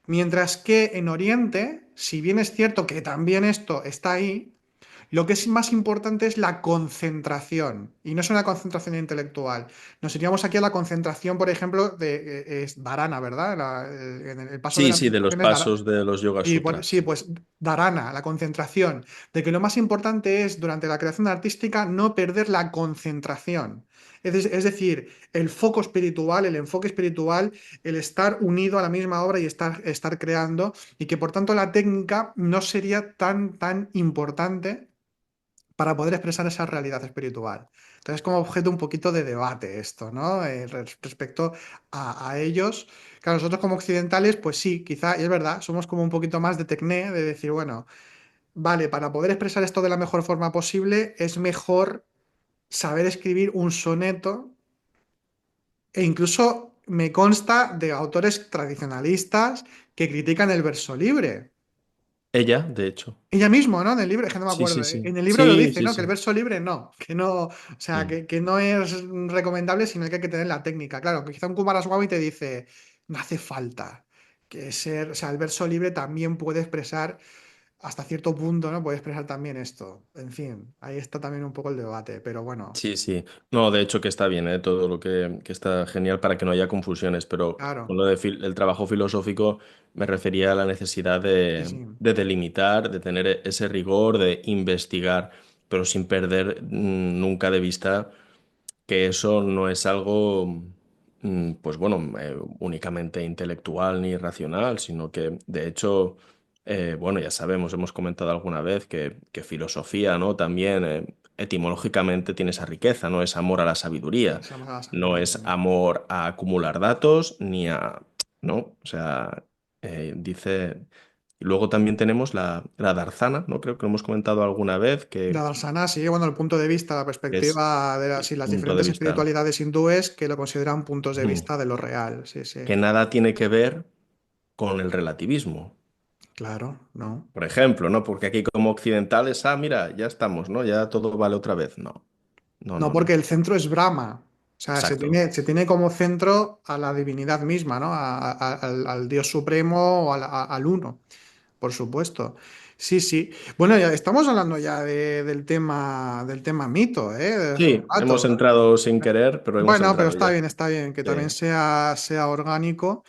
mientras que en Oriente, si bien es cierto que también esto está ahí, lo que es más importante es la concentración, y no es una concentración intelectual. Nos iríamos aquí a la concentración, por ejemplo, de es dharana, ¿verdad? En el paso de Sí, la sí, de los meditación es dharana. pasos de los Yoga Sí, pues, sí, Sutras. pues dharana, la concentración, de que lo más importante es durante la creación artística no perder la concentración. Es decir, el foco espiritual, el enfoque espiritual, el estar unido a la misma obra y estar creando, y que por tanto la técnica no sería tan importante para poder expresar esa realidad espiritual. Entonces, como objeto un poquito de debate esto, ¿no? Respecto a ellos. Claro, nosotros como occidentales, pues sí, quizá, y es verdad, somos como un poquito más de tecné, de decir, bueno, vale, para poder expresar esto de la mejor forma posible, es mejor saber escribir un soneto, e incluso me consta de autores tradicionalistas que critican el verso libre. Ella, de hecho. Ella mismo, ¿no? En el libro, es que no me Sí, acuerdo. sí, sí. En el libro lo Sí, dice, sí, ¿no? Que el sí. verso libre no, que no, o sea, Mm. que no es recomendable, sino que hay que tener la técnica. Claro, que quizá un Kumaraswamy te dice, no hace falta que ser, o sea, el verso libre también puede expresar, hasta cierto punto, ¿no? Puede expresar también esto. En fin, ahí está también un poco el debate, pero bueno, Sí, sí. No, de hecho que está bien, ¿eh? Todo lo que está genial para que no haya confusiones, pero con claro, lo de el trabajo filosófico me refería a la necesidad sí, sí, de delimitar, de tener ese rigor, de investigar, pero sin perder nunca de vista que eso no es algo, pues bueno, únicamente intelectual ni racional, sino que de hecho, bueno, ya sabemos, hemos comentado alguna vez que filosofía, ¿no? También etimológicamente tiene esa riqueza, no es amor a la sabiduría, se llama la no sabiduría, es sí. amor a acumular datos, ni a, ¿no? O sea, dice... Y luego también tenemos la Darsana, ¿no? Creo que lo hemos comentado alguna vez, La Darsana, sí, bueno, el punto de vista, la que es perspectiva de el sí, las punto de diferentes vista. espiritualidades hindúes que lo consideran puntos de Ujú. vista de lo real, sí, sí. Que nada tiene que ver con el relativismo. Claro, no. Por ejemplo, ¿no? Porque aquí como occidentales, mira, ya estamos, ¿no? Ya todo vale otra vez. No, no, No, no, porque no. el centro es Brahma. O sea, Exacto. se tiene como centro a la divinidad misma, ¿no? Al Dios Supremo o al Uno, por supuesto. Sí, sí. Bueno, ya estamos hablando ya del tema mito, ¿eh? Desde hace un Sí, hemos rato. entrado sin querer, pero hemos Bueno, pero entrado ya. está bien, que también Sí. sea orgánico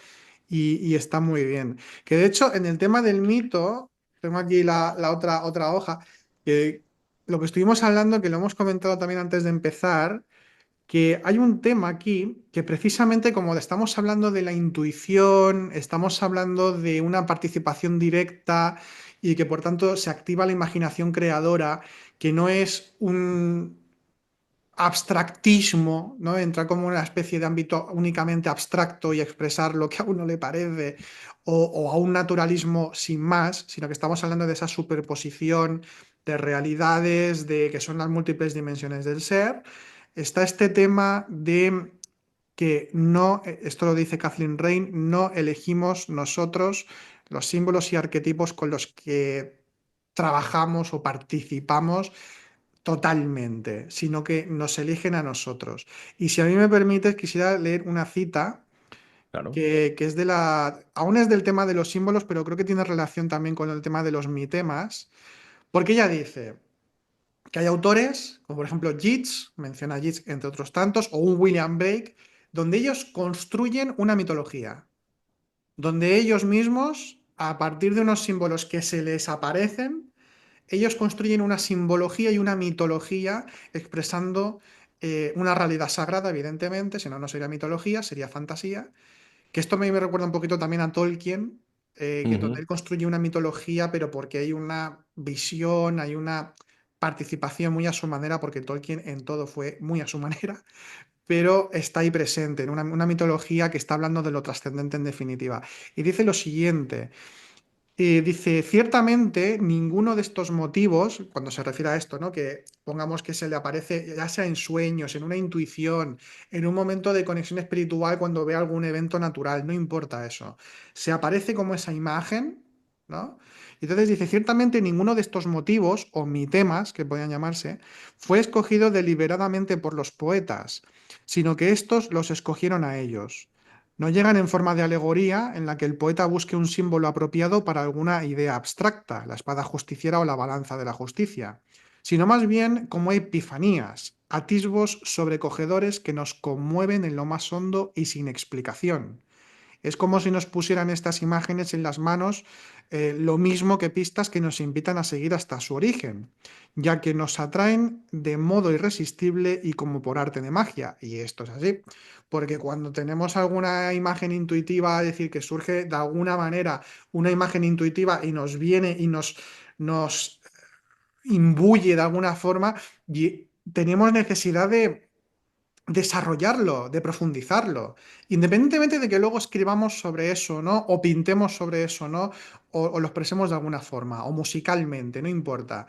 y está muy bien. Que de hecho, en el tema del mito, tengo aquí la otra hoja, que lo que estuvimos hablando, que lo hemos comentado también antes de empezar, que hay un tema aquí que precisamente como estamos hablando de la intuición, estamos hablando de una participación directa y que por tanto se activa la imaginación creadora, que no es un abstractismo, ¿no? Entrar como una especie de ámbito únicamente abstracto y expresar lo que a uno le parece, o a un naturalismo sin más, sino que estamos hablando de esa superposición de realidades, de que son las múltiples dimensiones del ser. Está este tema de que no, esto lo dice Kathleen Rain, no elegimos nosotros los símbolos y arquetipos con los que trabajamos o participamos totalmente, sino que nos eligen a nosotros. Y si a mí me permites, quisiera leer una cita Claro. que es aún es del tema de los símbolos, pero creo que tiene relación también con el tema de los mitemas, porque ella dice que hay autores, como por ejemplo Yeats, menciona Yeats entre otros tantos, o un William Blake, donde ellos construyen una mitología, donde ellos mismos, a partir de unos símbolos que se les aparecen, ellos construyen una simbología y una mitología expresando una realidad sagrada, evidentemente, si no, no sería mitología, sería fantasía. Que esto me recuerda un poquito también a Tolkien, que donde Ujú. él construye una mitología, pero porque hay una visión, hay una participación muy a su manera, porque Tolkien en todo fue muy a su manera, pero está ahí presente, en una mitología que está hablando de lo trascendente en definitiva. Y dice lo siguiente. Dice, ciertamente ninguno de estos motivos, cuando se refiere a esto, ¿no? Que pongamos que se le aparece, ya sea en sueños, en una intuición, en un momento de conexión espiritual, cuando ve algún evento natural, no importa eso. Se aparece como esa imagen, ¿no? Y entonces dice, ciertamente ninguno de estos motivos o mitemas, que podían llamarse, fue escogido deliberadamente por los poetas, sino que estos los escogieron a ellos. No llegan en forma de alegoría en la que el poeta busque un símbolo apropiado para alguna idea abstracta, la espada justiciera o la balanza de la justicia, sino más bien como epifanías, atisbos sobrecogedores que nos conmueven en lo más hondo y sin explicación. Es como si nos pusieran estas imágenes en las manos, lo mismo que pistas que nos invitan a seguir hasta su origen, ya que nos atraen de modo irresistible y como por arte de magia. Y esto es así, porque cuando tenemos alguna imagen intuitiva, es decir, que surge de alguna manera una imagen intuitiva y nos viene y nos imbuye de alguna forma, y tenemos necesidad de desarrollarlo, de profundizarlo, independientemente de que luego escribamos sobre eso, ¿no? O pintemos sobre eso, ¿no? O lo expresemos de alguna forma, o musicalmente, no importa.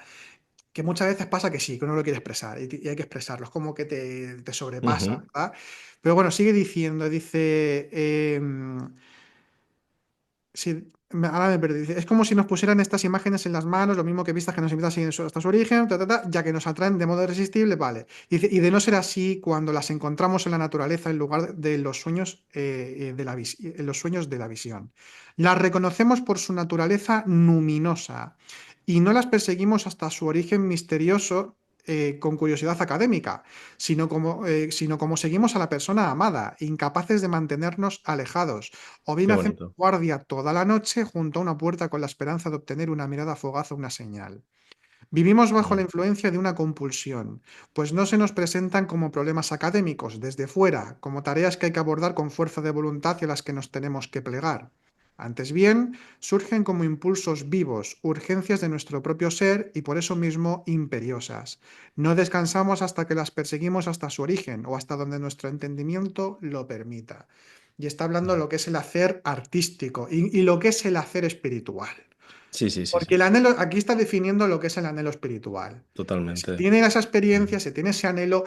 Que muchas veces pasa que sí, que uno lo quiere expresar y hay que expresarlo, es como que te sobrepasa, Ujú. ¿verdad? Pero bueno, sigue diciendo, dice, sí, ahora me perdí. Dice, es como si nos pusieran estas imágenes en las manos, lo mismo que vistas que nos invitan a seguir hasta su origen, ya que nos atraen de modo irresistible, vale. Dice, y de no ser así, cuando las encontramos en la naturaleza en lugar de los sueños, en los sueños de la visión. Las reconocemos por su naturaleza luminosa y no las perseguimos hasta su origen misterioso. Con curiosidad académica, sino como seguimos a la persona amada, incapaces de mantenernos alejados, o bien Qué hacemos bonito. guardia toda la noche junto a una puerta con la esperanza de obtener una mirada fugaz o una señal. Vivimos bajo la Mm. influencia de una compulsión, pues no se nos presentan como problemas académicos desde fuera, como tareas que hay que abordar con fuerza de voluntad y a las que nos tenemos que plegar. Antes bien, surgen como impulsos vivos, urgencias de nuestro propio ser y por eso mismo imperiosas. No descansamos hasta que las perseguimos hasta su origen o hasta donde nuestro entendimiento lo permita. Y está hablando de lo que es el hacer artístico y lo que es el hacer espiritual. Sí, sí, sí, Porque sí, el anhelo, aquí está definiendo lo que es el anhelo espiritual. Se totalmente. tiene esa experiencia, Mm. se tiene ese anhelo,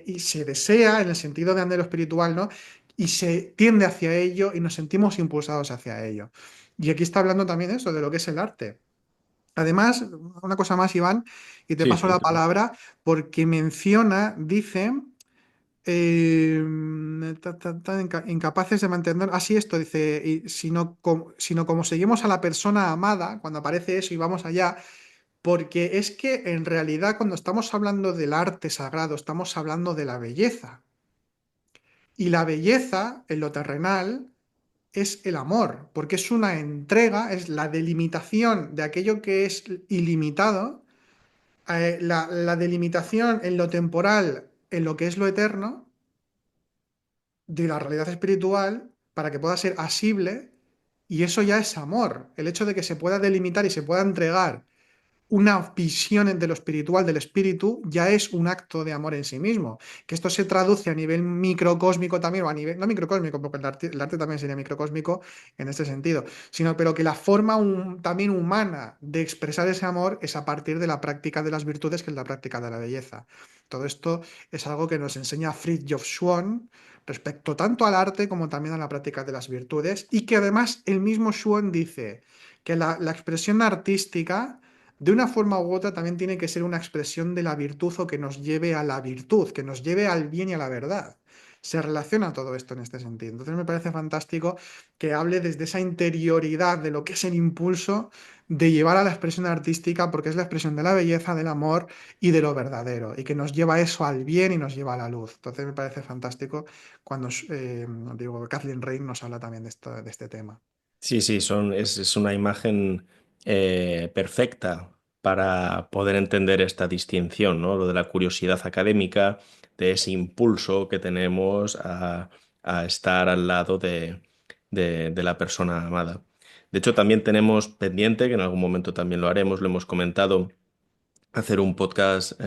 y se desea en el sentido de anhelo espiritual, ¿no? Y se tiende hacia ello y nos sentimos impulsados hacia ello. Y aquí está hablando también eso, de lo que es el arte. Además, una cosa más, Iván, y te Sí, paso sí, la claro. palabra, porque menciona, dice, eh, incapaces de mantener, así esto dice, sino como seguimos a la persona amada, cuando aparece eso y vamos allá, porque es que en realidad cuando estamos hablando del arte sagrado, estamos hablando de la belleza. Y la belleza en lo terrenal es el amor, porque es una entrega, es la delimitación de aquello que es ilimitado, la delimitación en lo temporal, en lo que es lo eterno, de la realidad espiritual, para que pueda ser asible, y eso ya es amor. El hecho de que se pueda delimitar y se pueda entregar una visión de lo espiritual del espíritu ya es un acto de amor en sí mismo. Que esto se traduce a nivel microcósmico también, o a nivel, no microcósmico, porque el arte también sería microcósmico en este sentido, sino pero que la forma también humana de expresar ese amor es a partir de la práctica de las virtudes, que es la práctica de la belleza. Todo esto es algo que nos enseña Fridtjof Schwann respecto tanto al arte como también a la práctica de las virtudes, y que además el mismo Schwann dice que la expresión artística de una forma u otra también tiene que ser una expresión de la virtud o que nos lleve a la virtud, que nos lleve al bien y a la verdad. Se relaciona todo esto en este sentido. Entonces me parece fantástico que hable desde esa interioridad de lo que es el impulso de llevar a la expresión artística, porque es la expresión de la belleza, del amor y de lo verdadero, y que nos lleva eso al bien y nos lleva a la luz. Entonces me parece fantástico cuando Kathleen Rain nos habla también de este tema. Sí, sí, es una imagen perfecta para poder entender esta distinción, ¿no? Lo de la curiosidad académica, de ese impulso que tenemos a estar al lado de la persona amada. De hecho, también tenemos pendiente, que en algún momento también lo haremos, lo hemos comentado, hacer un podcast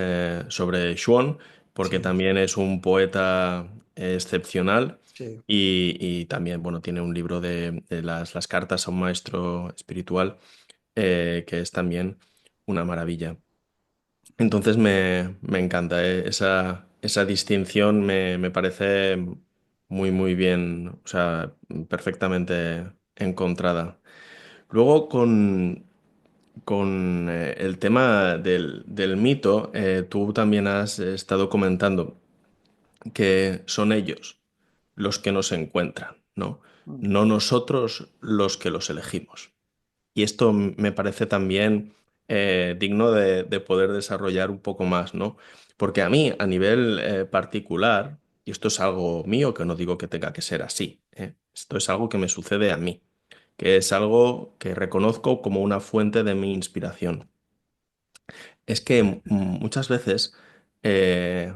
sobre Schwann, porque Sí, también es un poeta excepcional sí. y también, bueno, tiene un libro de las cartas a un maestro espiritual que es también una maravilla. Entonces me encanta, esa distinción me parece muy, muy bien, o sea, perfectamente encontrada. Luego con el tema del mito, tú también has estado comentando que son ellos los que nos encuentran, ¿no? Mm. No nosotros los que los elegimos. Y esto me parece también digno de poder desarrollar un poco más, ¿no? Porque a mí, a nivel particular, y esto es algo mío, que no digo que tenga que ser así, esto es algo que me sucede a mí, que es algo que reconozco como una fuente de mi inspiración. Es que muchas veces, eh,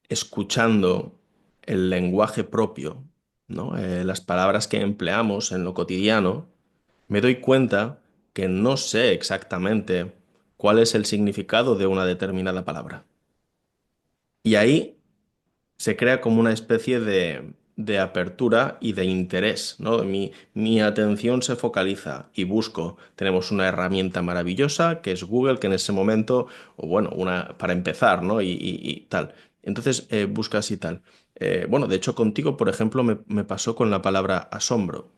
escuchando el lenguaje propio, ¿no? Las palabras que empleamos en lo cotidiano, me doy cuenta que no sé exactamente cuál es el significado de una determinada palabra. Y ahí se crea como una especie de apertura y de interés, ¿no? Mi atención se focaliza y busco. Tenemos una herramienta maravillosa que es Google, que en ese momento, o bueno, una para empezar, ¿no? Y tal. Entonces buscas y tal. Bueno, de hecho, contigo, por ejemplo, me pasó con la palabra asombro.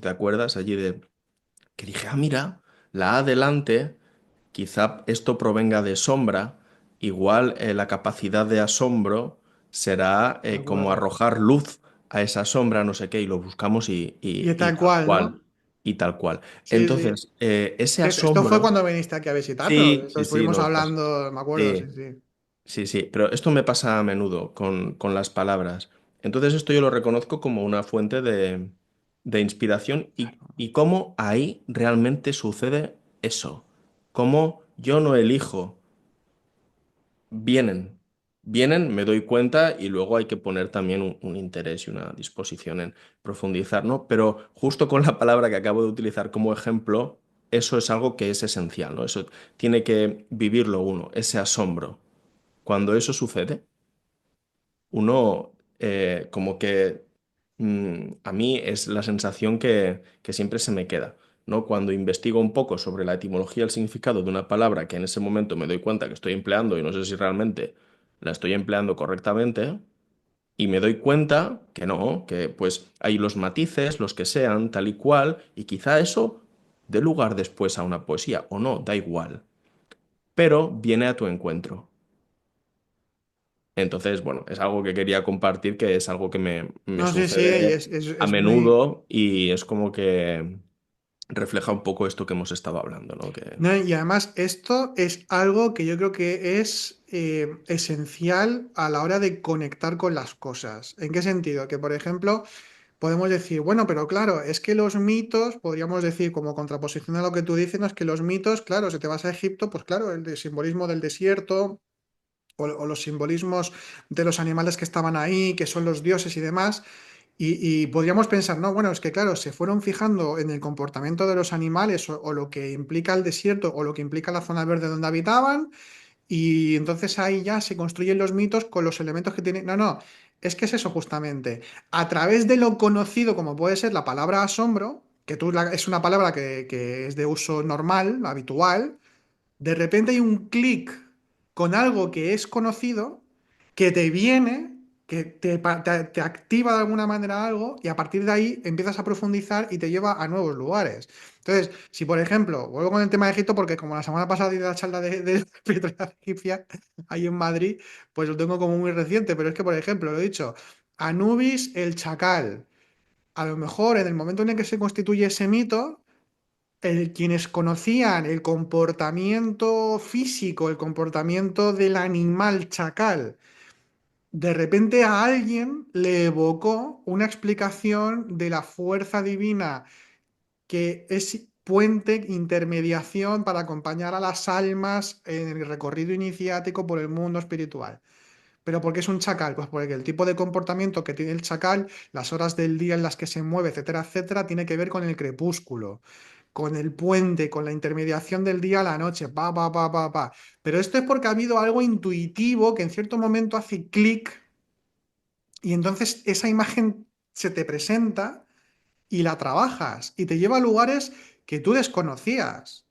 ¿Te acuerdas allí de que dije, ah, mira, la A delante, quizá esto provenga de sombra, igual la capacidad de asombro será De como acuerdo. arrojar luz a esa sombra, no sé qué, y lo buscamos Y y tal tal cual, cual, ¿no? y tal cual. Sí, sí. Entonces, ese Esto fue asombro, cuando viniste aquí a visitarnos. sí, Eso sí, sí, estuvimos nos pasa. hablando, me acuerdo, sí, Sí, sí. sí, sí, pero esto me pasa a menudo con las palabras. Entonces esto yo lo reconozco como una fuente de inspiración y cómo ahí realmente sucede eso. Cómo yo no elijo, vienen, vienen, me doy cuenta y luego hay que poner también un interés y una disposición en profundizar, ¿no? Pero justo con la palabra que acabo de utilizar como ejemplo, eso es algo que es esencial, ¿no? Eso tiene que vivirlo uno, ese asombro. Cuando eso sucede, uno como que a mí es la sensación que siempre se me queda, ¿no? Cuando investigo un poco sobre la etimología y el significado de una palabra que en ese momento me doy cuenta que estoy empleando y no sé si realmente la estoy empleando correctamente, y me doy cuenta que no, que pues hay los matices, los que sean, tal y cual, y quizá eso dé lugar después a una poesía, o no, da igual, pero viene a tu encuentro. Entonces, bueno, es algo que quería compartir, que es algo que me No, sí, sí, y sucede a es muy... menudo y es como que refleja un poco esto que hemos estado hablando, ¿no? Que No, y además esto es algo que yo creo que es esencial a la hora de conectar con las cosas. ¿En qué sentido? Que, por ejemplo, podemos decir, bueno, pero claro, es que los mitos, podríamos decir como contraposición a lo que tú dices, no es que los mitos, claro, si te vas a Egipto, pues claro, el de simbolismo del desierto o los simbolismos de los animales que estaban ahí, que son los dioses y demás. Y podríamos pensar, no, bueno, es que claro, se fueron fijando en el comportamiento de los animales o lo que implica el desierto o lo que implica la zona verde donde habitaban, y entonces ahí ya se construyen los mitos con los elementos que tienen. No, no, es que es eso justamente. A través de lo conocido, como puede ser la palabra asombro, que es una palabra que es de uso normal, habitual, de repente hay un clic con algo que es conocido, que te viene, que te activa de alguna manera algo, y a partir de ahí empiezas a profundizar y te lleva a nuevos lugares. Entonces, si por ejemplo, vuelvo con el tema de Egipto, porque como la semana pasada di la charla de piedra egipcia ahí en Madrid, pues lo tengo como muy reciente, pero es que, por ejemplo, lo he dicho, Anubis el chacal. A lo mejor en el momento en el que se constituye ese mito, quienes conocían el comportamiento físico, el comportamiento del animal chacal, de repente a alguien le evocó una explicación de la fuerza divina que es puente, intermediación para acompañar a las almas en el recorrido iniciático por el mundo espiritual. ¿Pero por qué es un chacal? Pues porque el tipo de comportamiento que tiene el chacal, las horas del día en las que se mueve, etcétera, etcétera, tiene que ver con el crepúsculo, con el puente, con la intermediación del día a la noche, pa, pa, pa, pa, pa. Pero esto es porque ha habido algo intuitivo que en cierto momento hace clic y entonces esa imagen se te presenta y la trabajas y te lleva a lugares que tú desconocías.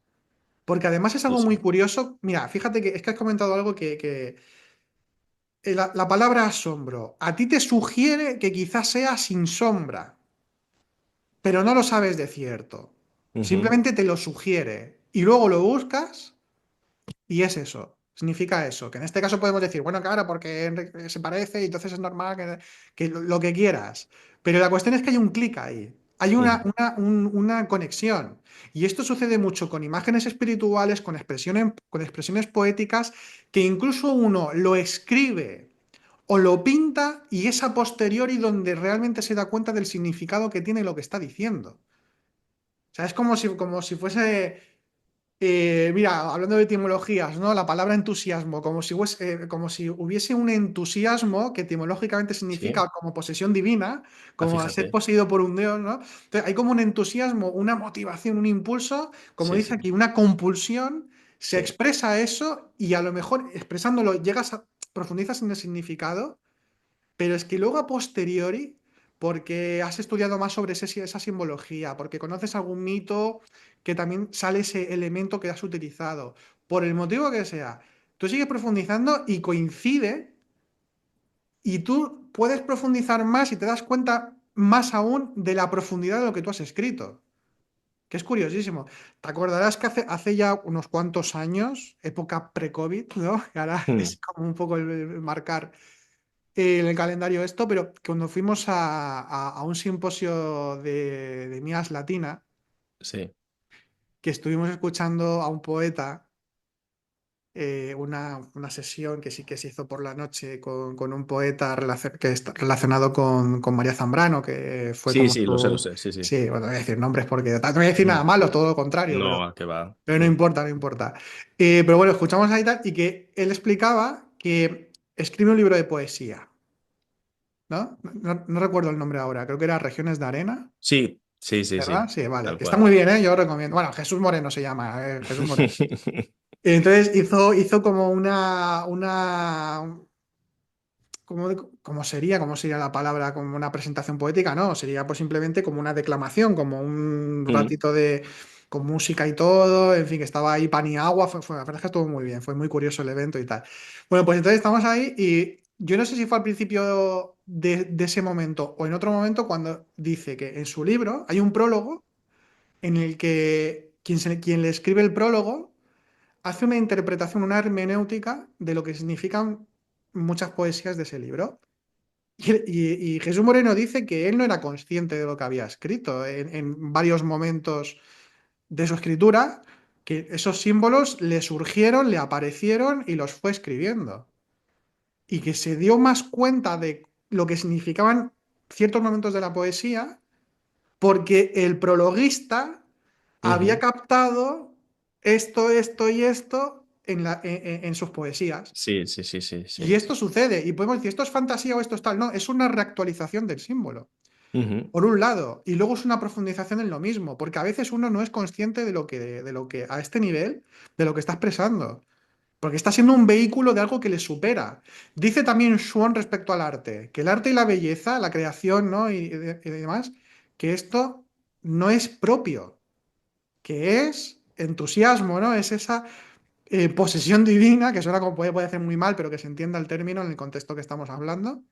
Porque además es sí, algo muy sí. curioso. Mira, fíjate que es que has comentado algo la palabra asombro a ti te sugiere que quizás sea sin sombra, pero no lo sabes de cierto. Ujú, Simplemente te lo sugiere y luego lo buscas y es eso. Significa eso, que en este caso podemos decir, bueno, claro, porque se parece y entonces es normal que lo que quieras. Pero la cuestión es que hay un clic ahí, hay ujú. una conexión. Y esto sucede mucho con imágenes espirituales, con expresiones poéticas, que incluso uno lo escribe o lo pinta y es a posteriori donde realmente se da cuenta del significado que tiene lo que está diciendo. O sea, es como si fuese, mira, hablando de etimologías, ¿no? La palabra entusiasmo, como si hubiese un entusiasmo que etimológicamente Sí. significa como posesión divina, Ah, como a ser fíjate. poseído por un dios, ¿no? Entonces, hay como un entusiasmo, una motivación, un impulso, como Sí, dice sí, aquí, una compulsión, se sí. expresa eso y a lo mejor expresándolo profundizas en el significado, pero es que luego a posteriori, porque has estudiado más sobre esa simbología, porque conoces algún mito que también sale ese elemento que has utilizado, por el motivo que sea, tú sigues profundizando y coincide y tú puedes profundizar más y te das cuenta más aún de la profundidad de lo que tú has escrito, que es curiosísimo. Te acordarás que hace ya unos cuantos años, época pre-COVID, ¿no? Que ahora Mm, es como un poco el marcar en el calendario esto, pero cuando fuimos a un simposio de Mías Latina, sí. que estuvimos escuchando a un poeta, una sesión que sí que se hizo por la noche con un poeta que está relacionado con María Zambrano, que fue Sí, como sí, lo su... sé, sí, sí. Sí, bueno, no voy a decir nombres porque no voy a decir nada Mm. malo, todo lo contrario, No, pero, ¿a qué va? pero no Mm. importa, no importa. Pero bueno, escuchamos ahí tal y que él explicaba que escribe un libro de poesía. ¿No? No recuerdo el nombre ahora, creo que era Regiones de Arena, Sí, sí, sí, ¿verdad? sí. Sí, vale, Tal que está cual. muy bien, ¿eh? Yo recomiendo. Bueno, Jesús Moreno se llama, Jesús Moreno. Entonces hizo como ¿cómo sería la palabra? Como una presentación poética, no, sería pues simplemente como una declamación, como un Mm, ratito con música y todo, en fin, que estaba ahí pan y agua, la verdad es que estuvo muy bien, fue muy curioso el evento y tal. Bueno, pues entonces estamos ahí y yo no sé si fue al principio de ese momento o en otro momento cuando dice que en su libro hay un prólogo en el que quien le escribe el prólogo hace una interpretación, una hermenéutica de lo que significan muchas poesías de ese libro. Y Jesús Moreno dice que él no era consciente de lo que había escrito en varios momentos de su escritura, que esos símbolos le surgieron, le aparecieron y los fue escribiendo. Y que se dio más cuenta de lo que significaban ciertos momentos de la poesía porque el prologuista había ujú. captado esto y esto en sus poesías. Sí, sí, sí, sí, Y sí. esto sucede, y podemos decir, esto es fantasía o esto es tal. No, es una reactualización del símbolo, Ujú. por un lado, y luego es una profundización en lo mismo, porque a veces uno no es consciente de lo que a este nivel, de lo que está expresando, porque está siendo un vehículo de algo que le supera. Dice también Swan respecto al arte, que el arte y la belleza, la creación, ¿no? y demás, que esto no es propio, que es entusiasmo, ¿no? Es esa posesión divina, que suena como puede hacer muy mal, pero que se entienda el término en el contexto que estamos hablando,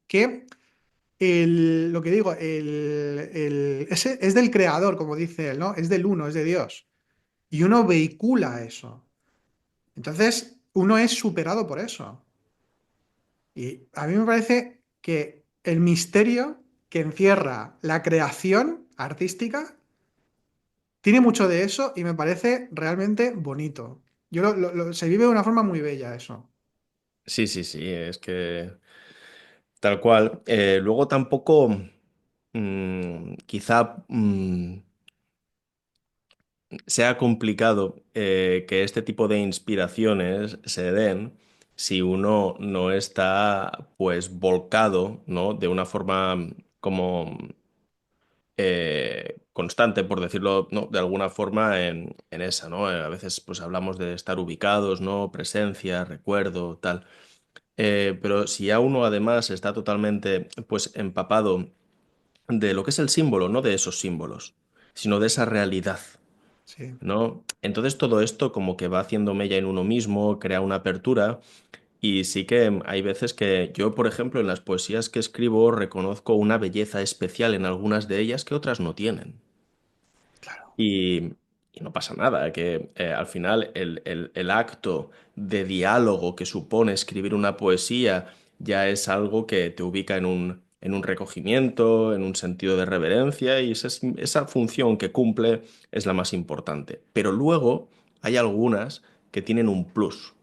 que lo que digo, es del creador, como dice él, ¿no? Es del uno, es de Dios. Y uno vehicula eso. Entonces, uno es superado por eso. Y a mí me parece que el misterio que encierra la creación artística tiene mucho de eso y me parece realmente bonito. Se vive de una forma muy bella eso. Sí, sí, sí, es que tal cual. Luego tampoco, quizá sea complicado que este tipo de inspiraciones se den si uno no está pues volcado, ¿no? De una forma como constante, por decirlo, ¿no? De alguna forma en esa, ¿no? A veces pues hablamos de estar ubicados, ¿no? Presencia, recuerdo, tal. Pero si ya uno además está totalmente pues empapado de lo que es el símbolo, no de esos símbolos, sino de esa realidad, Sí. ¿no? Entonces todo esto como que va haciendo mella en uno mismo, crea una apertura y sí que hay veces que yo, por ejemplo, en las poesías que escribo reconozco una belleza especial en algunas de ellas que otras no tienen. y, y no pasa nada, que al final el acto de diálogo que supone escribir una poesía ya es algo que te ubica en un recogimiento, en un sentido de reverencia, y esa función que cumple es la más importante. Pero luego hay algunas que tienen un plus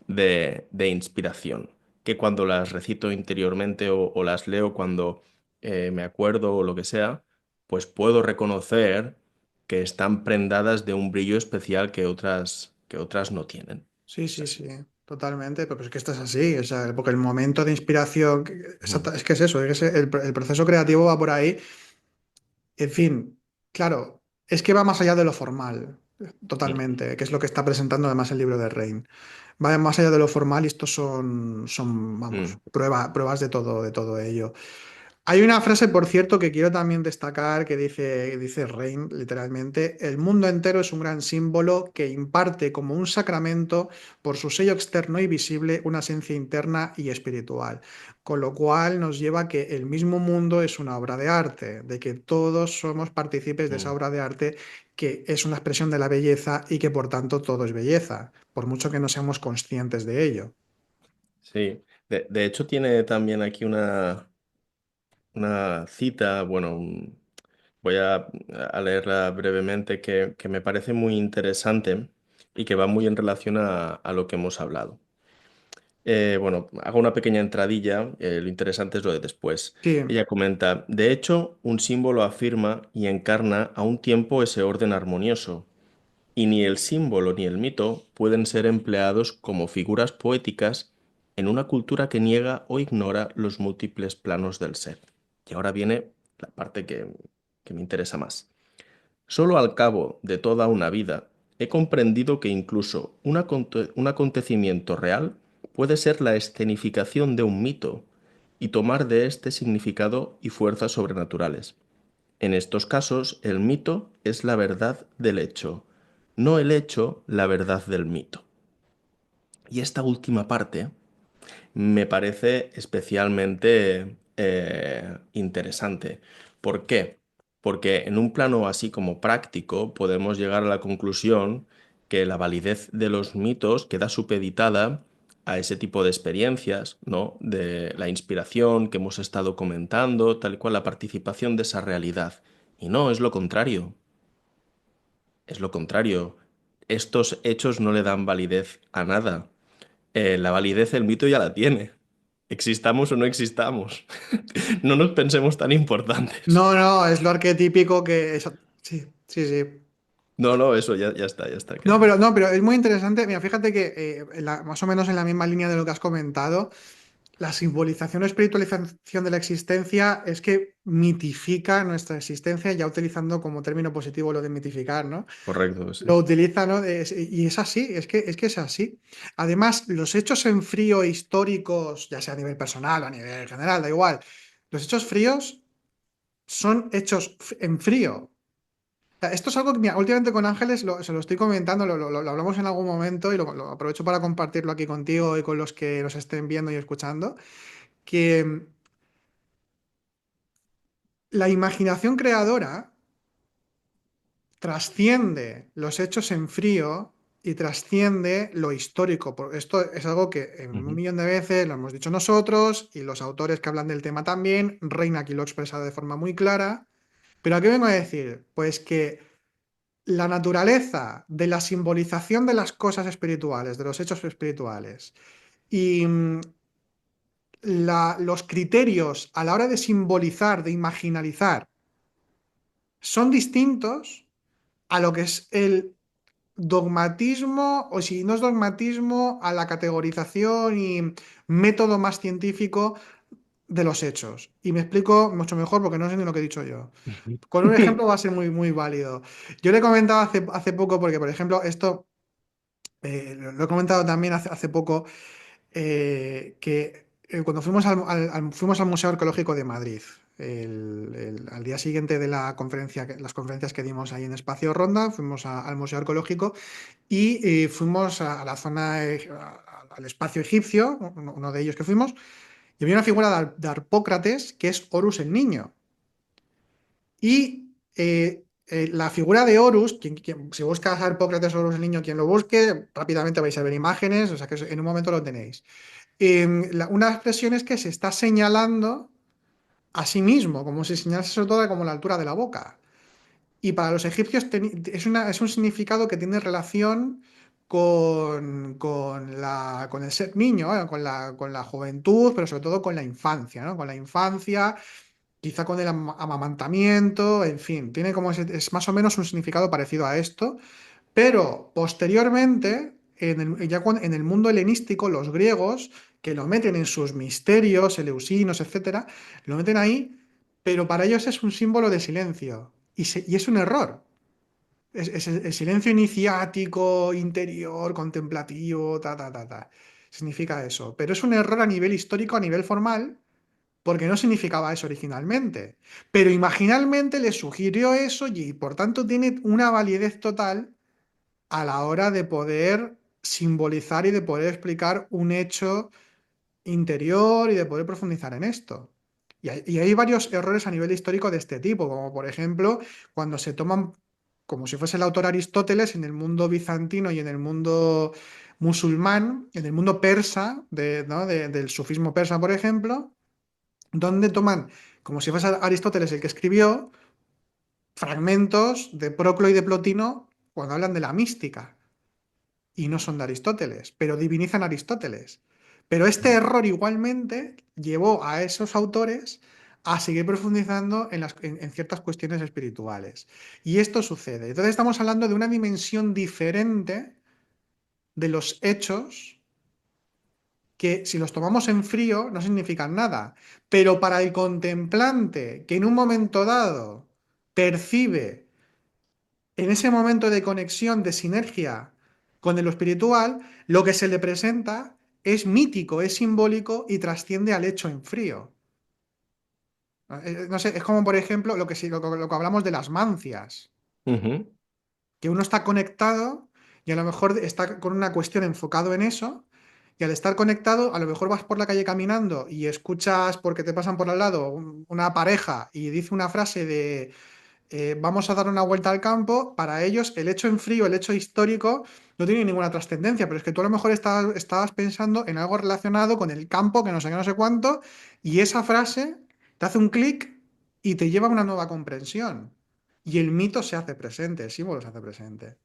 de inspiración, que cuando las recito interiormente o las leo cuando me acuerdo o lo que sea, pues puedo reconocer que están prendadas de un brillo especial que otras no tienen. Sí, Es sí, sí, así. totalmente, pero es que esto es así, o sea, porque el momento de inspiración, Ujú. es que es eso, es que el proceso creativo va por ahí. En fin, claro, es que va más allá de lo formal, Mm, totalmente, que es lo que está presentando además el libro de Rein. Va más allá de lo formal y estos vamos, mm, pruebas de todo ello. Hay una frase, por cierto, que quiero también destacar dice Rein, literalmente, el mundo entero es un gran símbolo que imparte como un sacramento por su sello externo y visible una esencia interna y espiritual, con lo cual nos lleva a que el mismo mundo es una obra de arte, de que todos somos partícipes de esa mm. obra de arte que es una expresión de la belleza y que por tanto todo es belleza, por mucho que no seamos conscientes de ello. Sí, de hecho tiene también aquí una cita, bueno, voy a leerla brevemente que me parece muy interesante y que va muy en relación a lo que hemos hablado. Bueno, hago una pequeña entradilla, lo interesante es lo de después. Sí, Ella comenta, de hecho, un símbolo afirma y encarna a un tiempo ese orden armonioso, y ni el símbolo ni el mito pueden ser empleados como figuras poéticas en una cultura que niega o ignora los múltiples planos del ser. Y ahora viene la parte que me interesa más. Solo al cabo de toda una vida he comprendido que incluso un acontecimiento real puede ser la escenificación de un mito y tomar de este significado y fuerzas sobrenaturales. En estos casos, el mito es la verdad del hecho, no el hecho la verdad del mito. Y esta última parte me parece especialmente interesante. ¿Por qué? Porque en un plano así como práctico podemos llegar a la conclusión que la validez de los mitos queda supeditada a ese tipo de experiencias, ¿no? De la inspiración que hemos estado comentando, tal y cual la participación de esa realidad. Y no, es lo contrario. Es lo contrario. Estos hechos no le dan validez a nada. La validez el mito ya la tiene. Existamos o no existamos. No nos pensemos tan importantes. no, no, es lo arquetípico sí, sí, sí. No, no, eso ya está, ya está. No, pero, no, pero es muy interesante. Mira, fíjate que más o menos en la misma línea de lo que has comentado, la simbolización o espiritualización de la existencia es que mitifica nuestra existencia, ya utilizando como término positivo lo de mitificar, ¿no? Correcto, sí. Lo utiliza, ¿no? Y es así, es que es así. Además, los hechos en frío históricos, ya sea a nivel personal o a nivel general, da igual, los hechos fríos son hechos en frío. Sea, esto es algo que mira, últimamente con Ángeles se lo estoy comentando, lo hablamos en algún momento y lo aprovecho para compartirlo aquí contigo y con los que nos estén viendo y escuchando, que la imaginación creadora trasciende los hechos en frío y trasciende lo histórico. Esto es algo que en un Ujú. millón de veces lo hemos dicho nosotros y los autores que hablan del tema también. Reina aquí lo expresa de forma muy clara. Pero ¿a qué vengo a decir? Pues que la naturaleza de la simbolización de las cosas espirituales, de los hechos espirituales, y los criterios a la hora de simbolizar, de imaginarizar, son distintos a lo que es el dogmatismo, o si no es dogmatismo, a la categorización y método más científico de los hechos. Y me explico mucho mejor porque no sé ni lo que he dicho yo. Con un ejemplo va a ser muy, muy válido. Yo le comentaba hace poco, porque por ejemplo, esto lo he comentado también hace poco, que cuando fuimos al Museo Arqueológico de Madrid, al día siguiente de la conferencia, las conferencias que dimos ahí en Espacio Ronda, fuimos al Museo Arqueológico y fuimos a la zona, al espacio egipcio, uno de ellos que fuimos, y había una figura de Harpócrates que es Horus el Niño. Y la figura de Horus, si buscas a Hipócrates Horus el niño, quien lo busque, rápidamente vais a ver imágenes, o sea que en un momento lo tenéis. Una expresión es que se está señalando a sí mismo, como si señalase sobre todo como la altura de la boca. Y para los egipcios es un significado que tiene relación con el ser niño, con la juventud, pero sobre todo con la infancia, ¿no? Con la infancia, quizá con el amamantamiento, en fin, tiene como es más o menos un significado parecido a esto, pero posteriormente, en el mundo helenístico, los griegos, que lo meten en sus misterios, eleusinos, etcétera, lo meten ahí, pero para ellos es un símbolo de silencio. Y es un error. Es el silencio iniciático, interior, contemplativo, ta, ta, ta, ta. Significa eso. Pero es un error a nivel histórico, a nivel formal, porque no significaba eso originalmente. Pero imaginalmente le sugirió eso y por tanto tiene una validez total a la hora de poder simbolizar y de poder explicar un hecho interior y de poder profundizar en esto. Y hay varios errores a nivel histórico de este tipo, como por ejemplo cuando se toman como si fuese el autor Aristóteles en el mundo bizantino y en el mundo musulmán, en el mundo persa, ¿no? Del sufismo persa, por ejemplo, donde toman como si fuese Aristóteles el que escribió fragmentos de Proclo y de Plotino cuando hablan de la mística y no son de Aristóteles, pero divinizan a Aristóteles. Pero este error igualmente llevó a esos autores a seguir profundizando en ciertas cuestiones espirituales. Y esto sucede. Entonces estamos hablando de una dimensión diferente de los hechos que si los tomamos en frío no significan nada. Pero para el contemplante que en un momento dado percibe en ese momento de conexión, de sinergia con lo espiritual, lo que se le presenta es mítico, es simbólico y trasciende al hecho en frío. No sé, es como por ejemplo lo que hablamos de las mancias, Ujú. que uno está conectado y a lo mejor está con una cuestión enfocado en eso, y al estar conectado, a lo mejor vas por la calle caminando y escuchas porque te pasan por al lado una pareja y dice una frase de vamos a dar una vuelta al campo. Para ellos el hecho en frío, el hecho histórico, no tiene ninguna trascendencia, pero es que tú a lo mejor estabas pensando en algo relacionado con el campo, que no sé qué, no sé cuánto, y esa frase te hace un clic y te lleva a una nueva comprensión. Y el mito se hace presente, el símbolo se hace presente.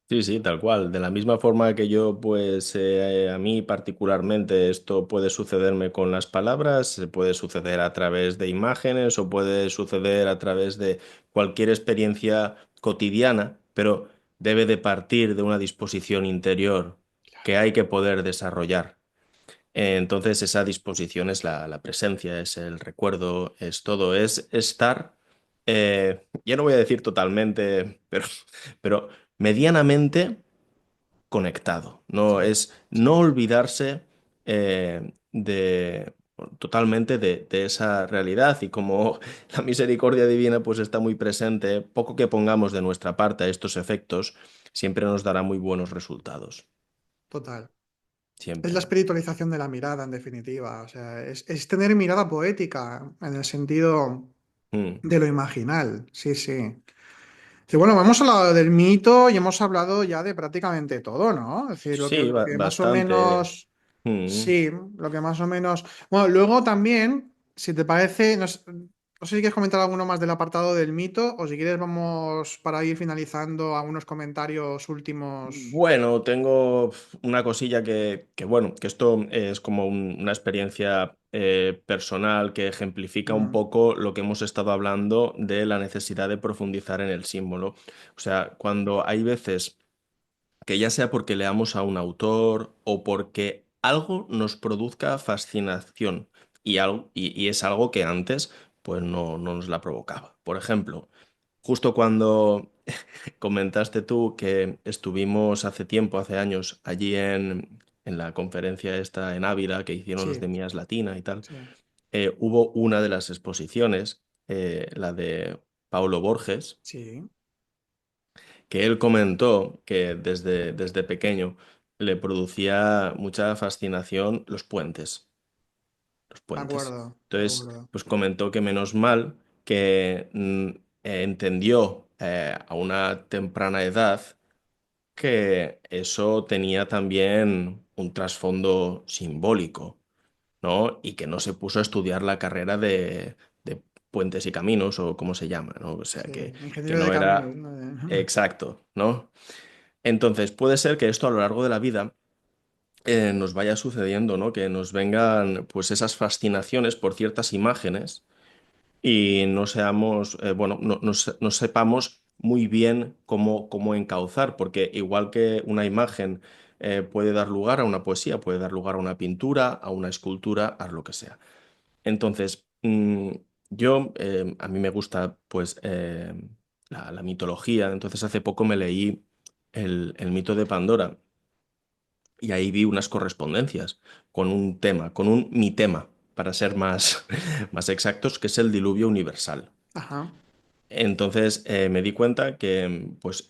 Sí, sí, tal cual. De la misma forma que yo, pues a mí particularmente esto puede sucederme con las palabras, se puede suceder a través de imágenes o puede suceder a través de cualquier experiencia cotidiana, pero debe de partir de una disposición interior que hay que poder desarrollar. Entonces esa disposición es la presencia, es el recuerdo, es todo, es estar, ya no voy a decir totalmente, pero medianamente conectado. No Sí, es sí, no olvidarse totalmente de esa realidad y como la misericordia divina pues está muy presente, poco que pongamos de nuestra parte a estos efectos siempre nos dará muy buenos resultados. total. Es la Siempre. espiritualización de la mirada, en definitiva. O sea, es tener mirada poética en el sentido Mm. de lo imaginal. Sí, sí. Sí, bueno, hemos hablado del mito y hemos hablado ya de prácticamente todo, ¿no? Es decir, lo que, Sí, lo que más o bastante. menos, Mm. sí, lo que más o menos. Bueno, luego también, si te parece, no sé si quieres comentar alguno más del apartado del mito o si quieres vamos para ir finalizando algunos comentarios últimos. Bueno, tengo una cosilla bueno, que esto es como una experiencia personal que ejemplifica un Mm, poco lo que hemos estado hablando de la necesidad de profundizar en el símbolo. O sea, cuando hay veces que ya sea porque leamos a un autor o porque algo nos produzca fascinación y es algo que antes pues no nos la provocaba. Por ejemplo, justo cuando comentaste tú que estuvimos hace tiempo, hace años, allí en la conferencia esta en Ávila que hicieron los sí, de Mías Latina y tal, sí, hubo una de las exposiciones, la de Paulo Borges, sí, que él comentó que desde pequeño le producía mucha fascinación los puentes, los de puentes. acuerdo, de Entonces, acuerdo. pues comentó que menos mal que entendió a una temprana edad que eso tenía también un trasfondo simbólico, ¿no? Y que no se puso a estudiar la carrera de puentes y caminos o cómo se llama, ¿no? O sea, Sí, que ingeniero de no caminos, era ¿no? exacto, ¿no? Entonces, puede ser que esto a lo largo de la vida nos vaya sucediendo, ¿no? Que nos vengan pues esas fascinaciones por ciertas imágenes y no seamos, bueno, no sepamos muy bien cómo encauzar, porque igual que una imagen puede dar lugar a una poesía, puede dar lugar a una pintura, a una escultura, a lo que sea. Entonces, yo, a mí me gusta, pues, la mitología, entonces hace poco me leí el mito de Pandora y ahí vi unas correspondencias con un tema, con un mi tema, para ser más, más exactos, que es el diluvio universal. Ajá, Entonces me di cuenta que pues,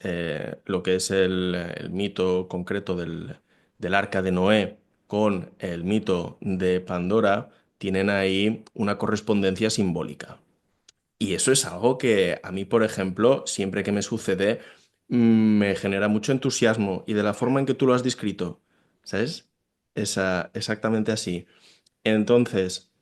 lo que es el mito concreto del arca de Noé con el mito de Pandora tienen ahí una correspondencia simbólica. Y eso es algo que a mí, por ejemplo, siempre que me sucede, me genera mucho entusiasmo y de la forma en que tú lo has descrito, ¿sabes? Exactamente así. Entonces,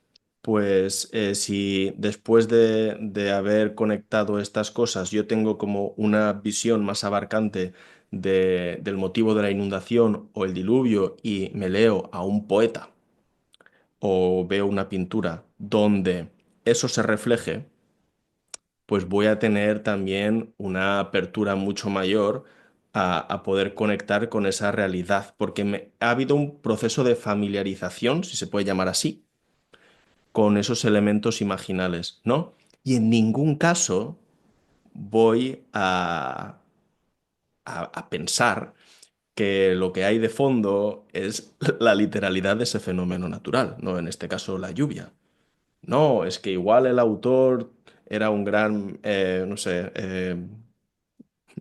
pues si después de haber conectado estas cosas yo tengo como una visión más abarcante del motivo de la inundación o el diluvio y me leo a un poeta o veo una pintura donde eso se refleje, pues voy a tener también una apertura mucho mayor a poder conectar con esa realidad, porque ha habido un proceso de familiarización, si se puede llamar así, con esos elementos imaginales, ¿no? Y en ningún caso voy a pensar que lo que hay de fondo es la literalidad de ese fenómeno natural, ¿no? En este caso, la lluvia. No, es que igual el autor era un gran, no sé,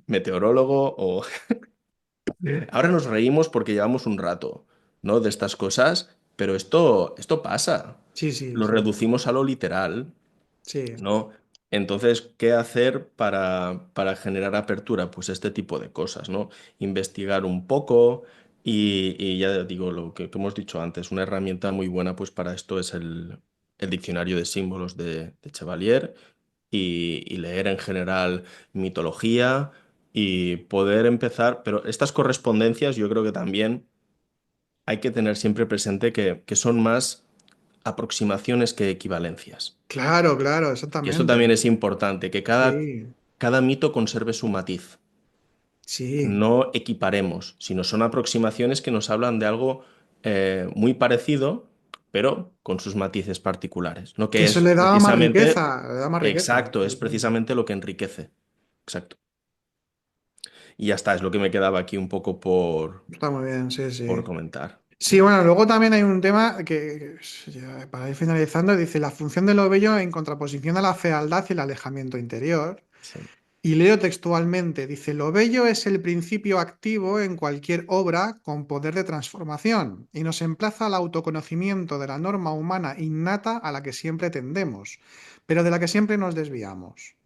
meteorólogo o... Ahora nos reímos porque llevamos un rato, ¿no? De estas cosas, pero esto pasa. sí, sí, Lo sí, reducimos a lo literal. sí, ¿No? Entonces, ¿qué hacer para generar apertura? Pues este tipo de cosas, ¿no? Investigar un poco y ya digo lo que hemos dicho antes, una herramienta muy buena pues para esto es el diccionario de símbolos de Chevalier y leer en general mitología y poder empezar, pero estas correspondencias yo creo que también hay que tener siempre presente que son más aproximaciones que equivalencias. claro, claro, Y esto exactamente, también es importante, que sí, cada mito conserve su matiz. sí, No equiparemos, sino son aproximaciones que nos hablan de algo muy parecido, pero con sus matices particulares, ¿no? que Que eso es precisamente, le da más riqueza, exacto, sí, es sí, precisamente lo que enriquece. Exacto. Y ya está, es lo que me quedaba aquí un poco está muy bien, sí, por sí. comentar. Sí, bueno, luego también hay un tema que, ya para ir finalizando, dice la función del ovillo en contraposición a la fealdad y el alejamiento interior. Sí. Y leo textualmente, dice, lo bello es el principio activo en cualquier obra con poder de transformación y nos emplaza al autoconocimiento de la norma humana innata a la que siempre tendemos, pero de la que siempre nos desviamos.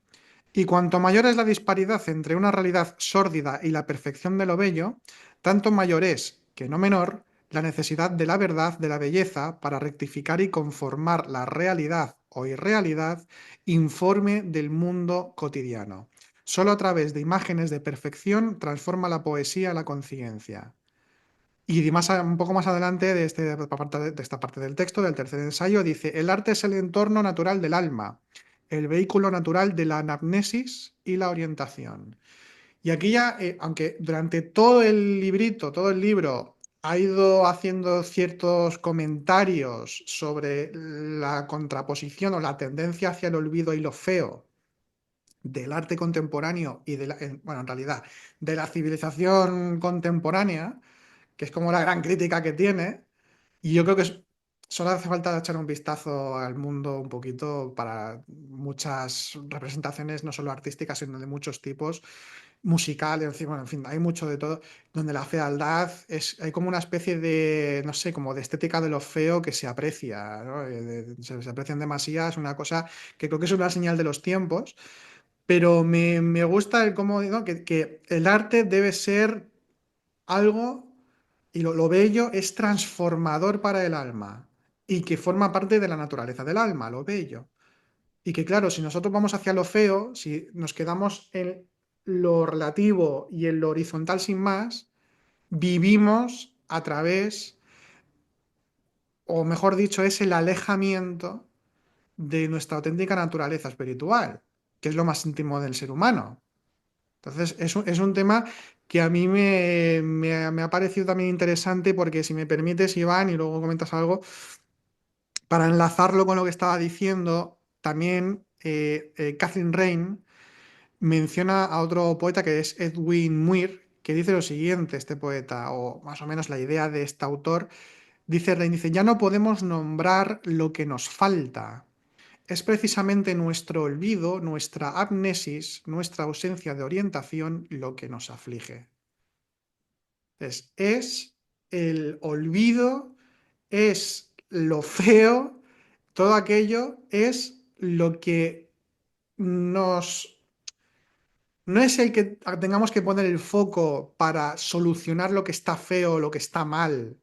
Y cuanto mayor es la disparidad entre una realidad sórdida y la perfección de lo bello, tanto mayor es, que no menor, la necesidad de la verdad, de la belleza, para rectificar y conformar la realidad o irrealidad informe del mundo cotidiano. Solo a través de imágenes de perfección transforma la poesía la conciencia. Y más, un poco más adelante de esta parte del texto, del tercer ensayo, dice, el arte es el entorno natural del alma, el vehículo natural de la anamnesis y la orientación. Y aquí ya, aunque durante todo el librito, todo el libro, ha ido haciendo ciertos comentarios sobre la contraposición o la tendencia hacia el olvido y lo feo del arte contemporáneo y bueno, en realidad, de la civilización contemporánea, que es como la gran crítica que tiene, y yo creo que solo hace falta echar un vistazo al mundo un poquito para muchas representaciones, no solo artísticas, sino de muchos tipos, musicales, en fin, bueno, en fin, hay mucho de todo, donde la fealdad hay como una especie de, no sé, como de estética de lo feo que se aprecia, ¿no? Se aprecia en demasía, es una cosa que creo que es una señal de los tiempos, pero me gusta el cómo, ¿no? Que el arte debe ser algo, y lo bello es transformador para el alma, y que forma parte de la naturaleza del alma, lo bello. Y que claro, si nosotros vamos hacia lo feo, si nos quedamos en lo relativo y en lo horizontal sin más, vivimos a través, o mejor dicho, es el alejamiento de nuestra auténtica naturaleza espiritual, que es lo más íntimo del ser humano. Entonces, es un tema que a mí me ha parecido también interesante porque si me permites, Iván, y luego comentas algo, para enlazarlo con lo que estaba diciendo, también Catherine Rain menciona a otro poeta que es Edwin Muir, que dice lo siguiente, este poeta, o más o menos la idea de este autor, dice Rain, dice, ya no podemos nombrar lo que nos falta. Es precisamente nuestro olvido, nuestra amnesis, nuestra ausencia de orientación lo que nos aflige. Es el olvido, es lo feo, todo aquello es lo que nos... No es el que tengamos que poner el foco para solucionar lo que está feo o lo que está mal,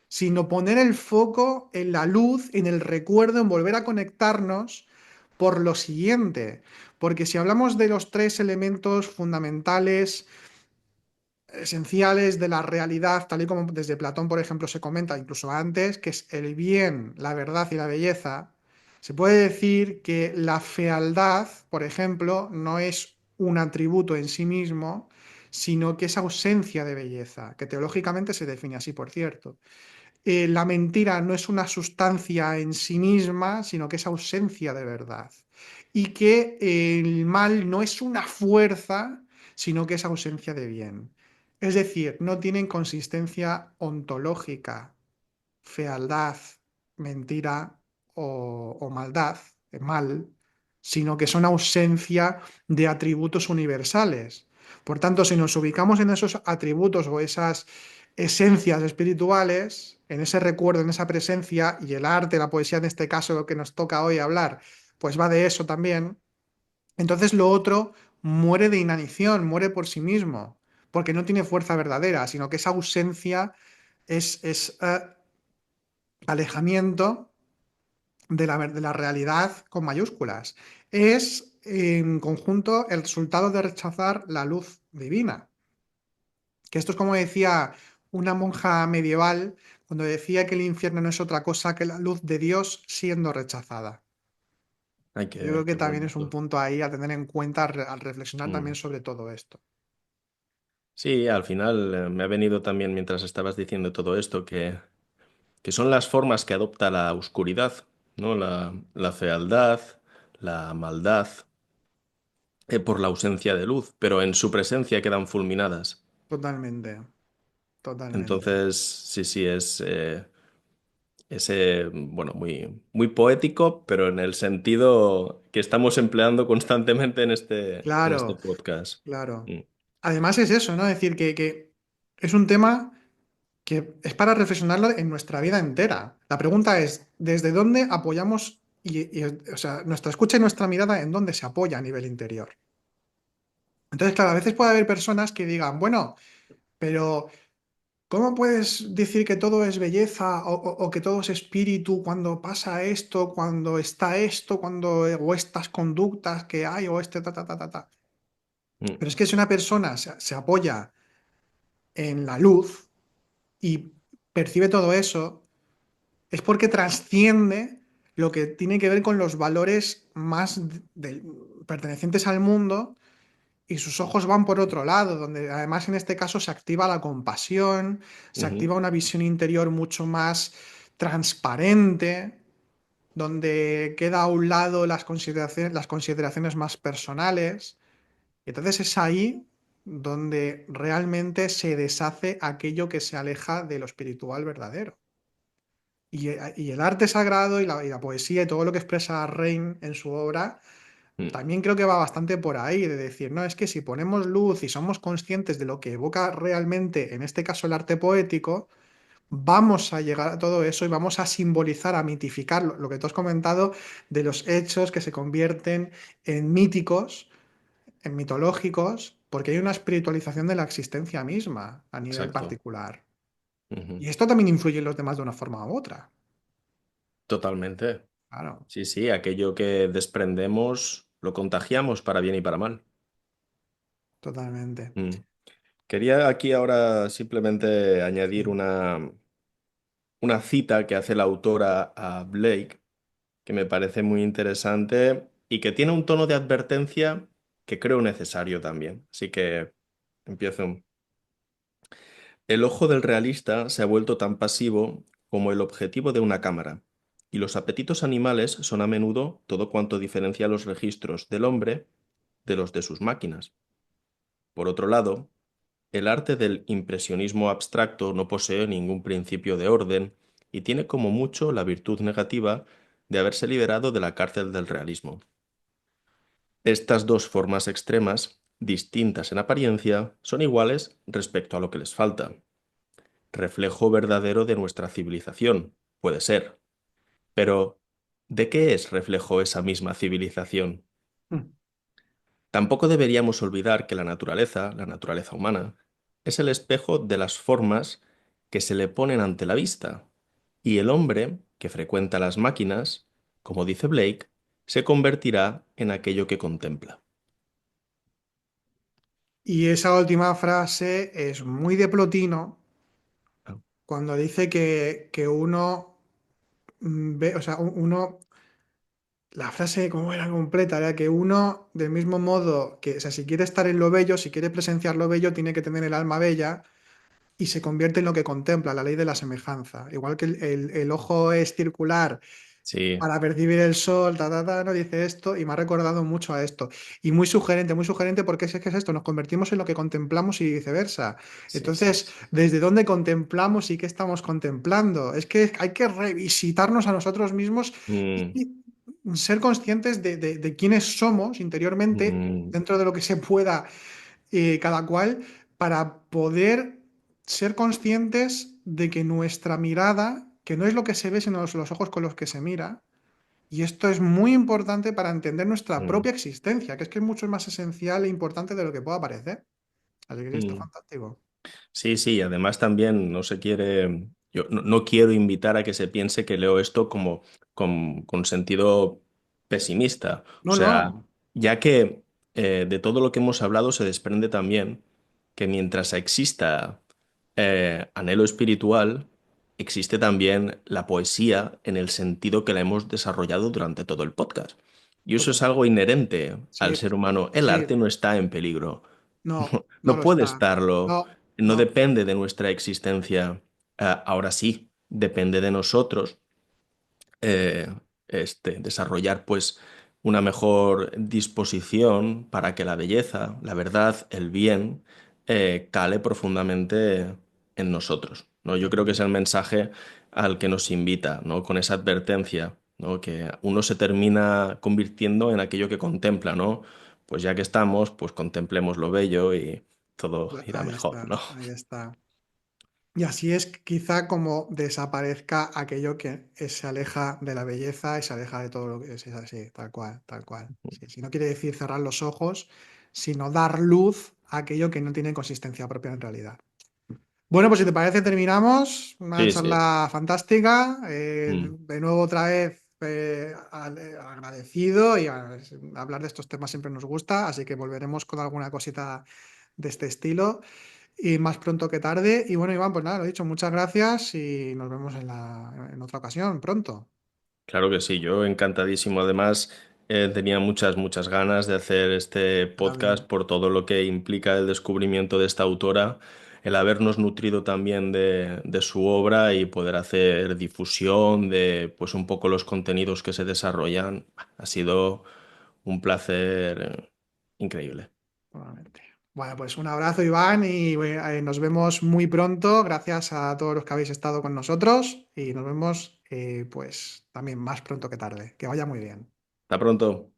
sino poner el foco en la luz, en el recuerdo, en volver a conectarnos por lo siguiente. Porque si hablamos de los tres elementos fundamentales, esenciales de la realidad, tal y como desde Platón, por ejemplo, se comenta, incluso antes, que es el bien, la verdad y la belleza, se puede decir que la fealdad, por ejemplo, no es un atributo en sí mismo, sino que es ausencia de belleza, que teológicamente se define así, por cierto. La mentira no es una sustancia en sí misma, sino que es ausencia de verdad. Y que el mal no es una fuerza, sino que es ausencia de bien. Es decir, no tienen consistencia ontológica, fealdad, mentira o maldad, mal, sino que son ausencia de atributos universales. Por tanto, si nos ubicamos en esos atributos o esas esencias espirituales, en ese recuerdo, en esa presencia, y el arte, la poesía en este caso, lo que nos toca hoy hablar, pues va de eso también, entonces lo otro muere de inanición, muere por sí mismo, porque no tiene fuerza verdadera, sino que esa ausencia es alejamiento de la realidad con mayúsculas. Es, en conjunto, el resultado de rechazar la luz divina. Que esto es como decía una monja medieval cuando decía que el infierno no es otra cosa que la luz de Dios siendo rechazada. Ay, Yo creo que qué también es un bonito. punto ahí a tener en cuenta al reflexionar también Mm. sobre todo esto. Sí, al final me ha venido también mientras estabas diciendo todo esto que son las formas que adopta la oscuridad, ¿no? La fealdad, la maldad, por la ausencia de luz, pero en su presencia quedan fulminadas. Totalmente, totalmente. Entonces, sí, sí, es bueno, muy poético, pero en el sentido que estamos empleando constantemente en este Claro, podcast. claro. Mm, Además es eso, ¿no? Es decir, que es un tema que es para reflexionarlo en nuestra vida entera. La pregunta es, ¿desde dónde apoyamos o sea, nuestra escucha y nuestra mirada en dónde se apoya a nivel interior? Entonces, claro, a veces puede haber personas que digan, bueno, pero ¿cómo puedes decir que todo es belleza o que todo es espíritu cuando pasa esto, cuando está esto, cuando o estas conductas que hay o este ta ta ta ta ta? mm, Pero es que si una persona se apoya en la luz y percibe todo eso, es porque trasciende lo que tiene que ver con los valores más pertenecientes al mundo y sus ojos van por otro lado, donde además en este caso se activa la compasión, se ujú. activa una visión interior mucho más transparente, donde queda a un lado las consideraciones más personales. Y entonces es ahí donde realmente se deshace aquello que se aleja de lo espiritual verdadero. Y el arte sagrado y la poesía y todo lo que expresa Rein en su obra, Mm. también creo que va bastante por ahí, de decir, no, es que si ponemos luz y somos conscientes de lo que evoca realmente, en este caso el arte poético, vamos a llegar a todo eso y vamos a simbolizar, a mitificar lo que tú has comentado de los hechos que se convierten en míticos mitológicos, porque hay una espiritualización de la existencia misma a nivel Exacto. particular. Ujú. Y esto también influye en los demás de una forma u otra. Totalmente. Claro, Sí, sí, aquello que desprendemos lo contagiamos para bien y para mal. totalmente. Mm. Quería aquí ahora simplemente añadir Sí. una cita que hace la autora a Blake, que me parece muy interesante y que tiene un tono de advertencia que creo necesario también. Así que empiezo. El ojo del realista se ha vuelto tan pasivo como el objetivo de una cámara, y los apetitos animales son a menudo todo cuanto diferencia los registros del hombre de los de sus máquinas. Por otro lado, el arte del impresionismo abstracto no posee ningún principio de orden y tiene como mucho la virtud negativa de haberse liberado de la cárcel del realismo. Estas dos formas extremas, distintas en apariencia, son iguales respecto a lo que les falta. Reflejo verdadero de nuestra civilización, puede ser, pero ¿de qué es reflejo esa misma civilización? Mm. Tampoco deberíamos olvidar que la naturaleza humana, es el espejo de las formas que se le ponen ante la vista, y el hombre que frecuenta las máquinas, como dice Blake, se convertirá en aquello que contempla. Y esa última frase es muy de Plotino Ah, cuando dice que uno ve, o sea, uno, la frase como era completa, era que uno, del mismo modo que, o sea, si quiere estar en lo bello, si quiere presenciar lo bello, tiene que tener el alma bella y se convierte en lo que contempla, la ley de la semejanza. Igual que el ojo es circular sí, para percibir el sol, no dice esto y me ha recordado mucho a esto. Y muy sugerente porque es que es esto, nos convertimos en lo que contemplamos y viceversa. sí, sí. Entonces, ¿desde dónde contemplamos y qué estamos contemplando? Es que hay que revisitarnos a nosotros mismos Mm, y ser conscientes de quiénes somos interiormente mm, dentro de lo que se pueda cada cual para poder ser conscientes de que nuestra mirada, que no es lo que se ve, sino los ojos con los que se mira, y esto es muy importante para entender nuestra mm, propia existencia, que es mucho más esencial e importante de lo que pueda parecer. Así que esto es mm. fantástico. Sí, sí, además también no se quiere, yo no quiero invitar a que se piense que leo esto como con sentido pesimista. O No, sea, no, ya que de todo lo que hemos hablado se desprende también que mientras exista anhelo espiritual, existe también la poesía en el sentido que la hemos desarrollado durante todo el podcast. Y eso es algo totalmente. inherente al Sí, ser humano. El sí, arte no está en peligro. no, no No lo puede está. estarlo, No, no no, depende de nuestra existencia. Ahora sí, depende de nosotros eh, desarrollar pues una mejor disposición para que la belleza, la verdad, el bien cale profundamente en nosotros, ¿no? Yo creo que es el mensaje al que nos invita, ¿no? Con esa advertencia, ¿no? Que uno se termina convirtiendo en aquello que contempla, ¿no? Pues ya que estamos, pues contemplemos lo bello y todo irá ahí mejor, está, ¿no? ahí está. Y así es quizá como desaparezca aquello que se aleja de la belleza y se aleja de todo lo que es así, tal cual, tal cual. Sí, sí, no quiere decir cerrar los ojos, sino dar luz a aquello que no tiene consistencia propia en realidad. Bueno, pues si te parece, terminamos. Una Sí, sí. charla fantástica. Mm. De nuevo, otra vez agradecido y hablar de estos temas siempre nos gusta, así que volveremos con alguna cosita de este estilo y más pronto que tarde. Y bueno, Iván, pues nada, lo dicho, muchas gracias y nos vemos en otra ocasión, pronto. Claro que sí, yo encantadísimo. Además, tenía muchas ganas de hacer este Yo podcast también, por todo lo que implica el descubrimiento de esta autora, el habernos nutrido también de su obra y poder hacer difusión de pues un poco los contenidos que se desarrollan. Ha sido un placer increíble. probablemente. Bueno, pues un abrazo, Iván, y nos vemos muy pronto. Gracias a todos los que habéis estado con nosotros y nos vemos pues también más pronto que tarde. Que vaya muy bien. Hasta pronto.